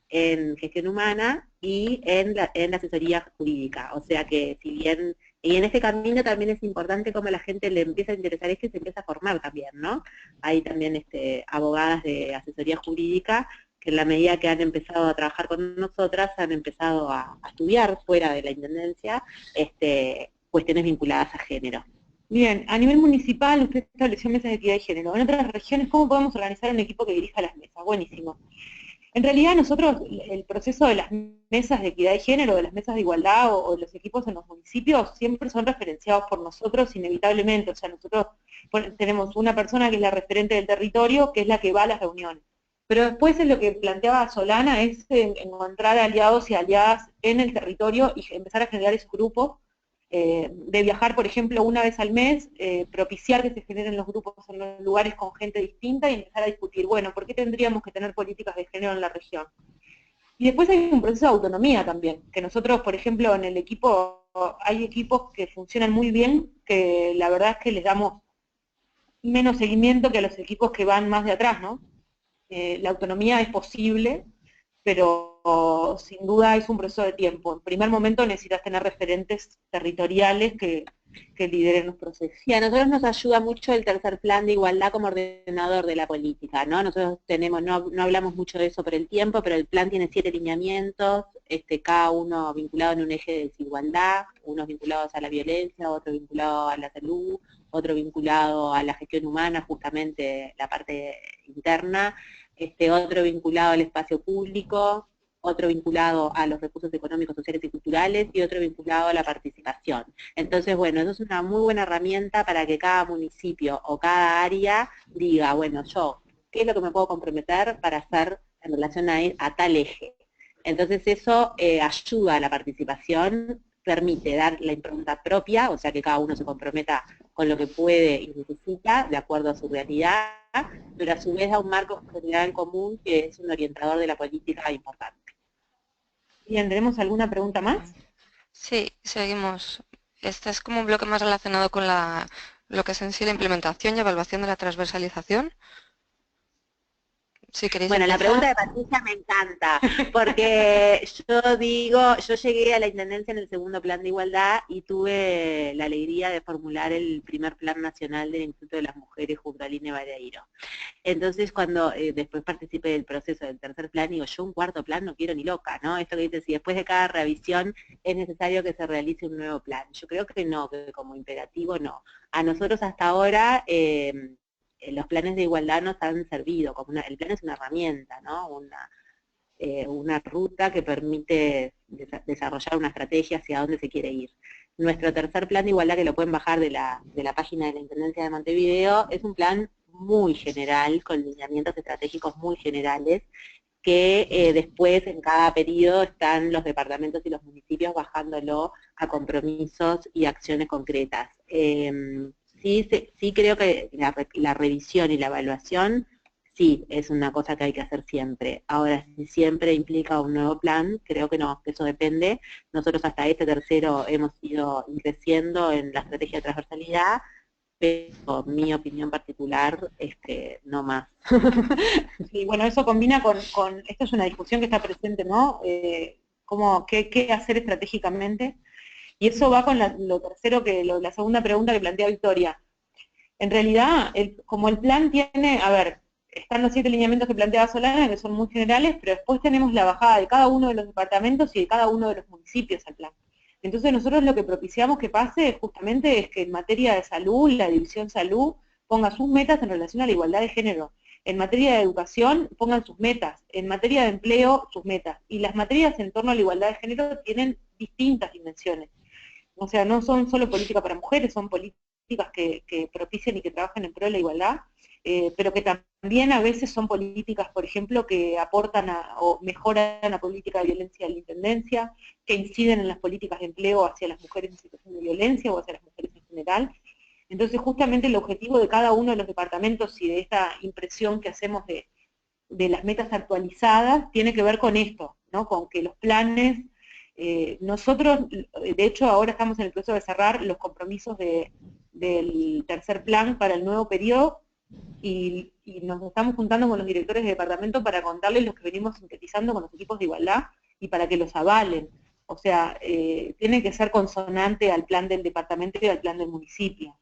C: en Gestión Humana y en la asesoría jurídica. O sea que si bien, y en este camino también es importante cómo la gente le empieza a interesar esto y se empieza a formar también, ¿no? Hay también abogadas de asesoría jurídica que en la medida que han empezado a trabajar con nosotras, han empezado a estudiar fuera de la Intendencia cuestiones vinculadas a género.
B: Bien, a nivel municipal usted estableció mesas de equidad de género. En otras regiones, ¿cómo podemos organizar un equipo que dirija las mesas? Buenísimo. En realidad nosotros, el proceso de las mesas de equidad de género, de las mesas de igualdad o los equipos en los municipios, siempre son referenciados por nosotros inevitablemente. O sea, nosotros tenemos una persona que es la referente del territorio, que es la que va a las reuniones. Pero después es lo que planteaba Solana, es encontrar aliados y aliadas en el territorio y empezar a generar esos grupos, de viajar, por ejemplo, una vez al mes, propiciar que se generen los grupos en los lugares con gente distinta y empezar a discutir, bueno, ¿por qué tendríamos que tener políticas de género en la región? Y después hay un proceso de autonomía también, que nosotros, por ejemplo, en el equipo, hay equipos que funcionan muy bien, que la verdad es que les damos menos seguimiento que a los equipos que van más de atrás, ¿no? La autonomía es posible, pero sin duda es un proceso de tiempo. En primer momento necesitas tener referentes territoriales que que lideren los procesos.
C: Y a nosotros nos ayuda mucho el tercer plan de igualdad como ordenador de la política, ¿no? Nosotros tenemos, no hablamos mucho de eso por el tiempo, pero el plan tiene 7 lineamientos, cada uno vinculado en un eje de desigualdad, unos vinculados a la violencia, otro vinculado a la salud, otro vinculado a la gestión humana, justamente la parte interna, otro vinculado al espacio público, otro vinculado a los recursos económicos, sociales y culturales, y otro vinculado a la participación. Entonces, bueno, eso es una muy buena herramienta para que cada municipio o cada área diga, bueno, yo, ¿qué es lo que me puedo comprometer para hacer en relación a tal eje? Entonces eso ayuda a la participación, permite dar la impronta propia, o sea que cada uno se comprometa con lo que puede y necesita, de acuerdo a su realidad, pero a su vez da un marco general común que es un orientador de la política importante.
B: Bien, ¿tenemos alguna pregunta más?
D: Sí, seguimos. Este es como un bloque más relacionado con lo que es en sí la implementación y evaluación de la transversalización. Si queréis
C: bueno,
D: empezar.
C: La pregunta de Patricia me encanta, porque yo llegué a la Intendencia en el segundo plan de igualdad y tuve la alegría de formular el primer plan nacional del Instituto de las Mujeres junto a Aline Vareiro. Entonces, cuando después participé del proceso del tercer plan, digo, yo un cuarto plan no quiero ni loca, ¿no? Esto que dice, si después de cada revisión es necesario que se realice un nuevo plan. Yo creo que no, que como imperativo no. A nosotros hasta ahora los planes de igualdad nos han servido, el plan es una herramienta, ¿no? Una ruta que permite desarrollar una estrategia hacia dónde se quiere ir. Nuestro tercer plan de igualdad, que lo pueden bajar de la página de la Intendencia de Montevideo, es un plan muy general, con lineamientos estratégicos muy generales, que después en cada periodo están los departamentos y los municipios bajándolo a compromisos y acciones concretas. Sí creo que la revisión y la evaluación sí es una cosa que hay que hacer siempre. Ahora, si siempre implica un nuevo plan, creo que no, que eso depende. Nosotros hasta este tercero hemos ido creciendo en la estrategia de transversalidad, pero mi opinión particular, no más.
B: Sí, bueno, eso combina con, esto es una discusión que está presente, ¿no? ¿Qué hacer estratégicamente? Y eso va con lo tercero, la segunda pregunta que plantea Victoria. En realidad, como el plan tiene, están los 7 lineamientos que planteaba Solana, que son muy generales, pero después tenemos la bajada de cada uno de los departamentos y de cada uno de los municipios al plan. Entonces nosotros lo que propiciamos que pase justamente es que en materia de salud, la División Salud ponga sus metas en relación a la igualdad de género. En materia de educación, pongan sus metas. En materia de empleo, sus metas. Y las materias en torno a la igualdad de género tienen distintas dimensiones. O sea, no son solo políticas para mujeres, son políticas que propicien y que trabajen en pro de la igualdad, pero que también a veces son políticas, por ejemplo, que aportan o mejoran la política de violencia de la Intendencia, que inciden en las políticas de empleo hacia las mujeres en situación de violencia o hacia las mujeres en general. Entonces, justamente el objetivo de cada uno de los departamentos y de esta impresión que hacemos de las metas actualizadas tiene que ver con esto, ¿no? Con que los planes, nosotros, de hecho, ahora estamos en el proceso de cerrar los compromisos del tercer plan para el nuevo periodo, y nos estamos juntando con los directores de departamento para contarles lo que venimos sintetizando con los equipos de igualdad y para que los avalen. O sea, tiene que ser consonante al plan del departamento y al plan del municipio.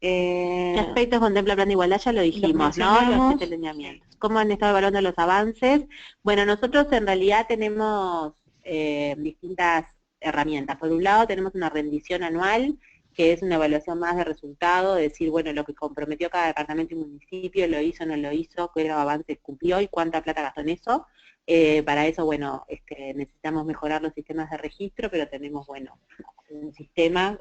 C: ¿Qué aspectos contempla el plan de igualdad? Ya lo dijimos, ¿no? Los 7 lineamientos. ¿Cómo han estado evaluando los avances? Bueno, nosotros en realidad tenemos distintas herramientas. Por un lado tenemos una rendición anual, que es una evaluación más de resultado, de decir, bueno, lo que comprometió cada departamento y municipio, lo hizo, no lo hizo, qué avances cumplió y cuánta plata gastó en eso. Para eso, bueno, necesitamos mejorar los sistemas de registro, pero tenemos, bueno, un sistema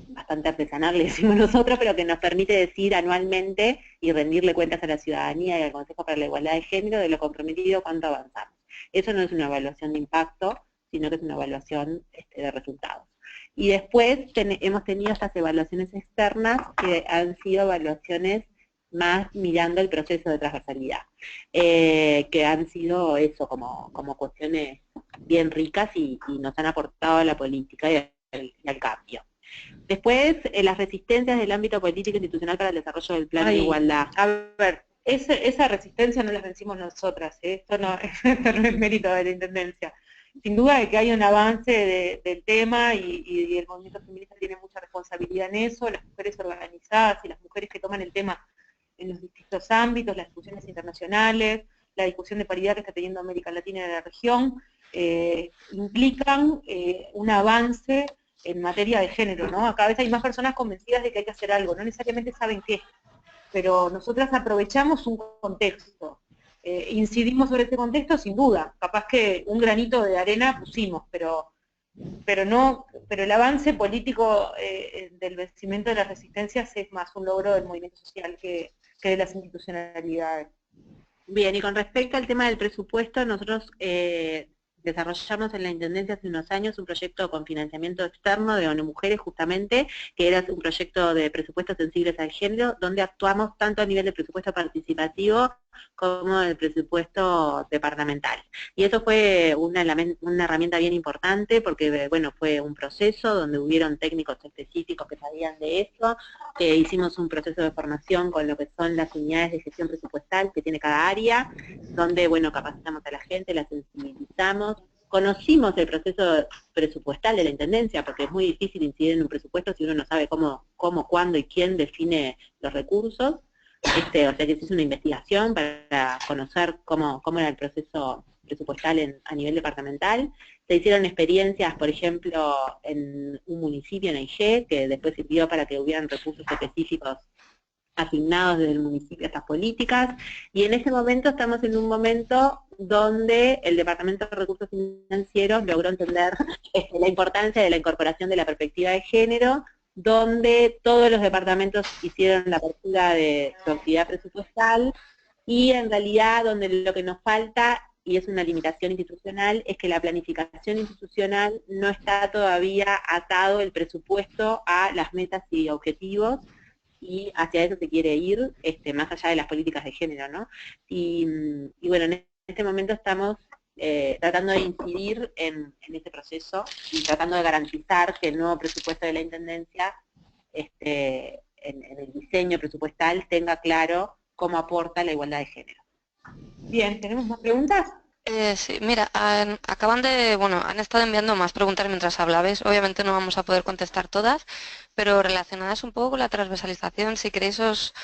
C: bastante artesanal, le decimos nosotros, pero que nos permite decir anualmente y rendirle cuentas a la ciudadanía y al Consejo para la Igualdad de Género de lo comprometido, cuánto avanzamos. Eso no es una evaluación de impacto, sino que es una evaluación de resultados. Y después hemos tenido estas evaluaciones externas que han sido evaluaciones más mirando el proceso de transversalidad, que han sido eso, como cuestiones bien ricas y nos han aportado a la política y al cambio. Después, las resistencias del ámbito político e institucional para el desarrollo del plan de igualdad.
B: A ver, esa resistencia no la vencimos nosotras, esto no es mérito de la Intendencia. sin duda de que hay un avance del tema y el movimiento feminista tiene mucha responsabilidad en eso, las mujeres organizadas y las mujeres que toman el tema en los distintos ámbitos, las discusiones internacionales, la discusión de paridad que está teniendo América Latina y la región, implican un avance en materia de género, ¿no? Cada vez hay más personas convencidas de que hay que hacer algo, no necesariamente saben qué, pero nosotras aprovechamos un contexto, incidimos sobre ese contexto sin duda, capaz que un granito de arena pusimos, pero el avance político del vencimiento de las resistencias es más un logro del movimiento social que de las institucionalidades.
C: Bien, y con respecto al tema del presupuesto, nosotros desarrollamos en la Intendencia hace unos años un proyecto con financiamiento externo de ONU Mujeres, justamente, que era un proyecto de presupuestos sensibles al género, donde actuamos tanto a nivel de presupuesto participativo como del presupuesto departamental. Y eso fue una herramienta bien importante porque, bueno, fue un proceso donde hubieron técnicos específicos que sabían de eso, hicimos un proceso de formación con lo que son las unidades de gestión presupuestal que tiene cada área, donde, bueno, capacitamos a la gente, la sensibilizamos, conocimos el proceso presupuestal de la Intendencia, porque es muy difícil incidir en un presupuesto si uno no sabe cómo, cuándo y quién define los recursos. O sea que se hizo una investigación para conocer cómo era el proceso presupuestal a nivel departamental. Se hicieron experiencias, por ejemplo, en un municipio en Aigé, que después sirvió para que hubieran recursos específicos asignados desde el municipio a estas políticas, y en este momento estamos en un momento donde el Departamento de Recursos Financieros logró entender la importancia de la incorporación de la perspectiva de género, donde todos los departamentos hicieron la apertura de su actividad presupuestal, y en realidad donde lo que nos falta, y es una limitación institucional, es que la planificación institucional no está todavía atado el presupuesto a las metas y objetivos, y hacia eso se quiere ir, más allá de las políticas de género, ¿no? Y bueno, en este momento estamos tratando de incidir en este proceso y tratando de garantizar que el nuevo presupuesto de la Intendencia, en el diseño presupuestal, tenga claro cómo aporta la igualdad de género.
B: Bien, ¿tenemos más preguntas?
D: Sí, mira, han estado enviando más preguntas mientras hablabais. Obviamente no vamos a poder contestar todas, pero relacionadas un poco con la transversalización, si queréis os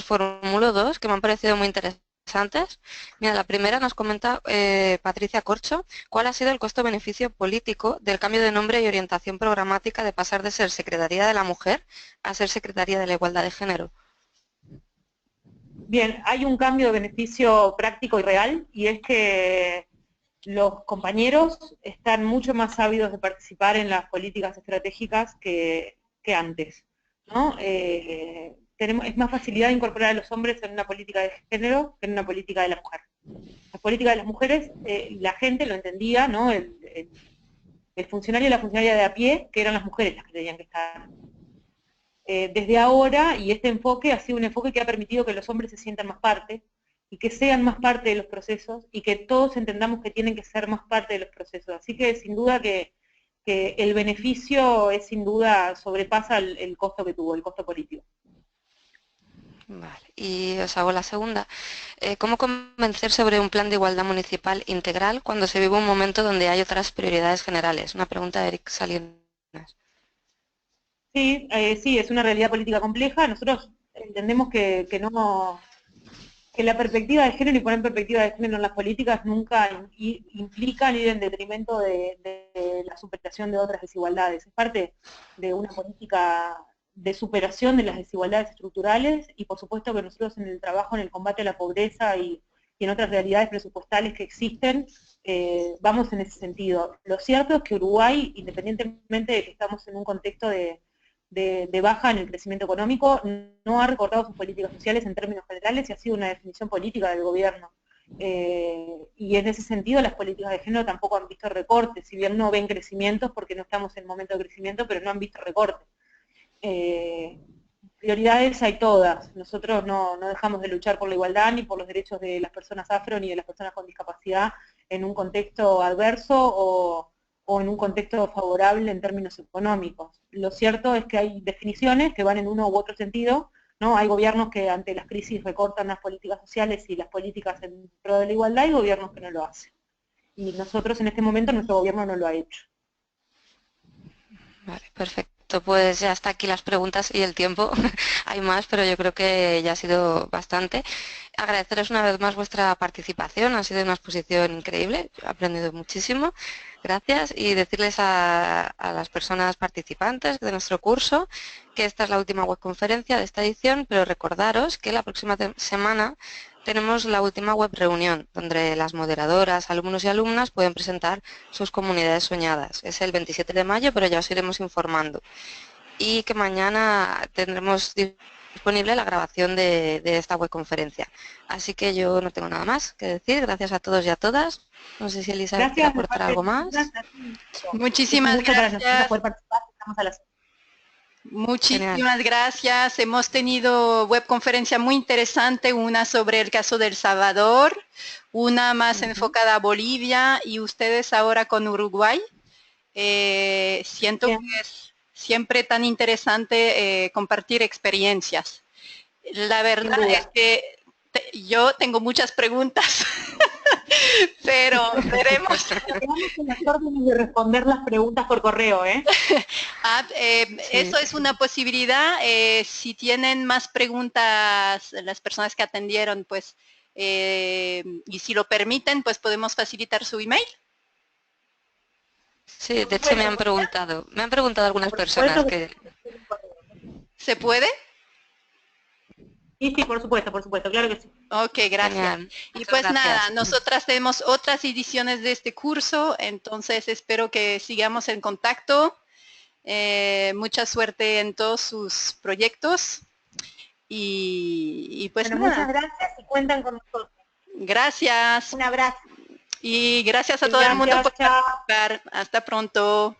D: formulo dos que me han parecido muy interesantes. Mira, la primera nos comenta Patricia Corcho, ¿cuál ha sido el costo-beneficio político del cambio de nombre y orientación programática de pasar de ser Secretaría de la Mujer a ser Secretaría de la Igualdad de Género?
B: Bien, hay un cambio de beneficio práctico y real, y es que los compañeros están mucho más ávidos de participar en las políticas estratégicas que antes, ¿no? Es más facilidad de incorporar a los hombres en una política de género que en una política de la mujer. La política de las mujeres, la gente lo entendía, ¿no? El funcionario y la funcionaria de a pie, que eran las mujeres las que tenían que estar. Desde ahora, y este enfoque ha sido un enfoque que ha permitido que los hombres se sientan más parte, y que sean más parte de los procesos, y que todos entendamos que tienen que ser más parte de los procesos. Así que sin duda que el beneficio es sin duda, sobrepasa el costo que tuvo, el costo político.
D: Vale, y os hago la segunda. ¿Cómo convencer sobre un plan de igualdad municipal integral cuando se vive un momento donde hay otras prioridades generales? Una pregunta de Eric Salinas.
B: Sí, sí, es una realidad política compleja. Nosotros entendemos que la perspectiva de género y poner perspectiva de género en las políticas nunca implican ir en detrimento de la superación de otras desigualdades. Es parte de una política de superación de las desigualdades estructurales, y por supuesto que nosotros en el trabajo, en el combate a la pobreza y en otras realidades presupuestales que existen, vamos en ese sentido. Lo cierto es que Uruguay, independientemente de que estamos en un contexto de baja en el crecimiento económico, no ha recortado sus políticas sociales en términos generales, y ha sido una definición política del gobierno. Y en ese sentido las políticas de género tampoco han visto recortes, si bien no ven crecimientos porque no estamos en momento de crecimiento, pero no han visto recortes. Prioridades hay todas. Nosotros no dejamos de luchar por la igualdad ni por los derechos de las personas afro ni de las personas con discapacidad en un contexto adverso o en un contexto favorable en términos económicos. Lo cierto es que hay definiciones que van en uno u otro sentido, ¿no? Hay gobiernos que ante las crisis recortan las políticas sociales y las políticas en pro de la igualdad, y gobiernos que no lo hacen. y nosotros en este momento, nuestro gobierno no lo ha hecho.
D: Vale, perfecto. Pues ya está aquí las preguntas y el tiempo. Hay más, pero yo creo que ya ha sido bastante. Agradeceros una vez más vuestra participación. Ha sido una exposición increíble. He aprendido muchísimo. Gracias. Y decirles a las personas participantes de nuestro curso que esta es la última webconferencia de esta edición, pero recordaros que la próxima semana tenemos la última web reunión, donde las moderadoras, alumnos y alumnas pueden presentar sus comunidades soñadas. Es el 27 de mayo, pero ya os iremos informando. Y que mañana tendremos disponible la grabación de esta webconferencia. Así que yo no tengo nada más que decir. Gracias a todos y a todas. No sé si Elisa quiere aportar algo más.
A: Muchísimas gracias.
B: Poder participar, estamos a las...
A: Muchísimas gracias. Hemos tenido webconferencia muy interesante, una sobre el caso de El Salvador, una más enfocada a Bolivia y ustedes ahora con Uruguay. Siento que es siempre tan interesante compartir experiencias. La verdad es que yo tengo muchas preguntas, pero veremos.
B: de responder las preguntas por correo, ¿eh?
A: Eso es una posibilidad. Si tienen más preguntas, las personas que atendieron, pues, y si lo permiten, pues podemos facilitar su email.
D: Sí, de hecho me han preguntado algunas personas que...
A: ¿Se puede?
B: Sí, por supuesto, claro que sí.
A: Ok, gracias.
D: Genial.
A: Y pues
D: Gracias.
A: nada, nosotras tenemos otras ediciones de este curso, entonces espero que sigamos en contacto. Mucha suerte en todos sus proyectos. Y pues
B: bueno,
A: nada.
B: muchas gracias y cuentan con nosotros.
A: Gracias.
B: Un abrazo.
A: Y gracias a todo el mundo por participar. Hasta pronto.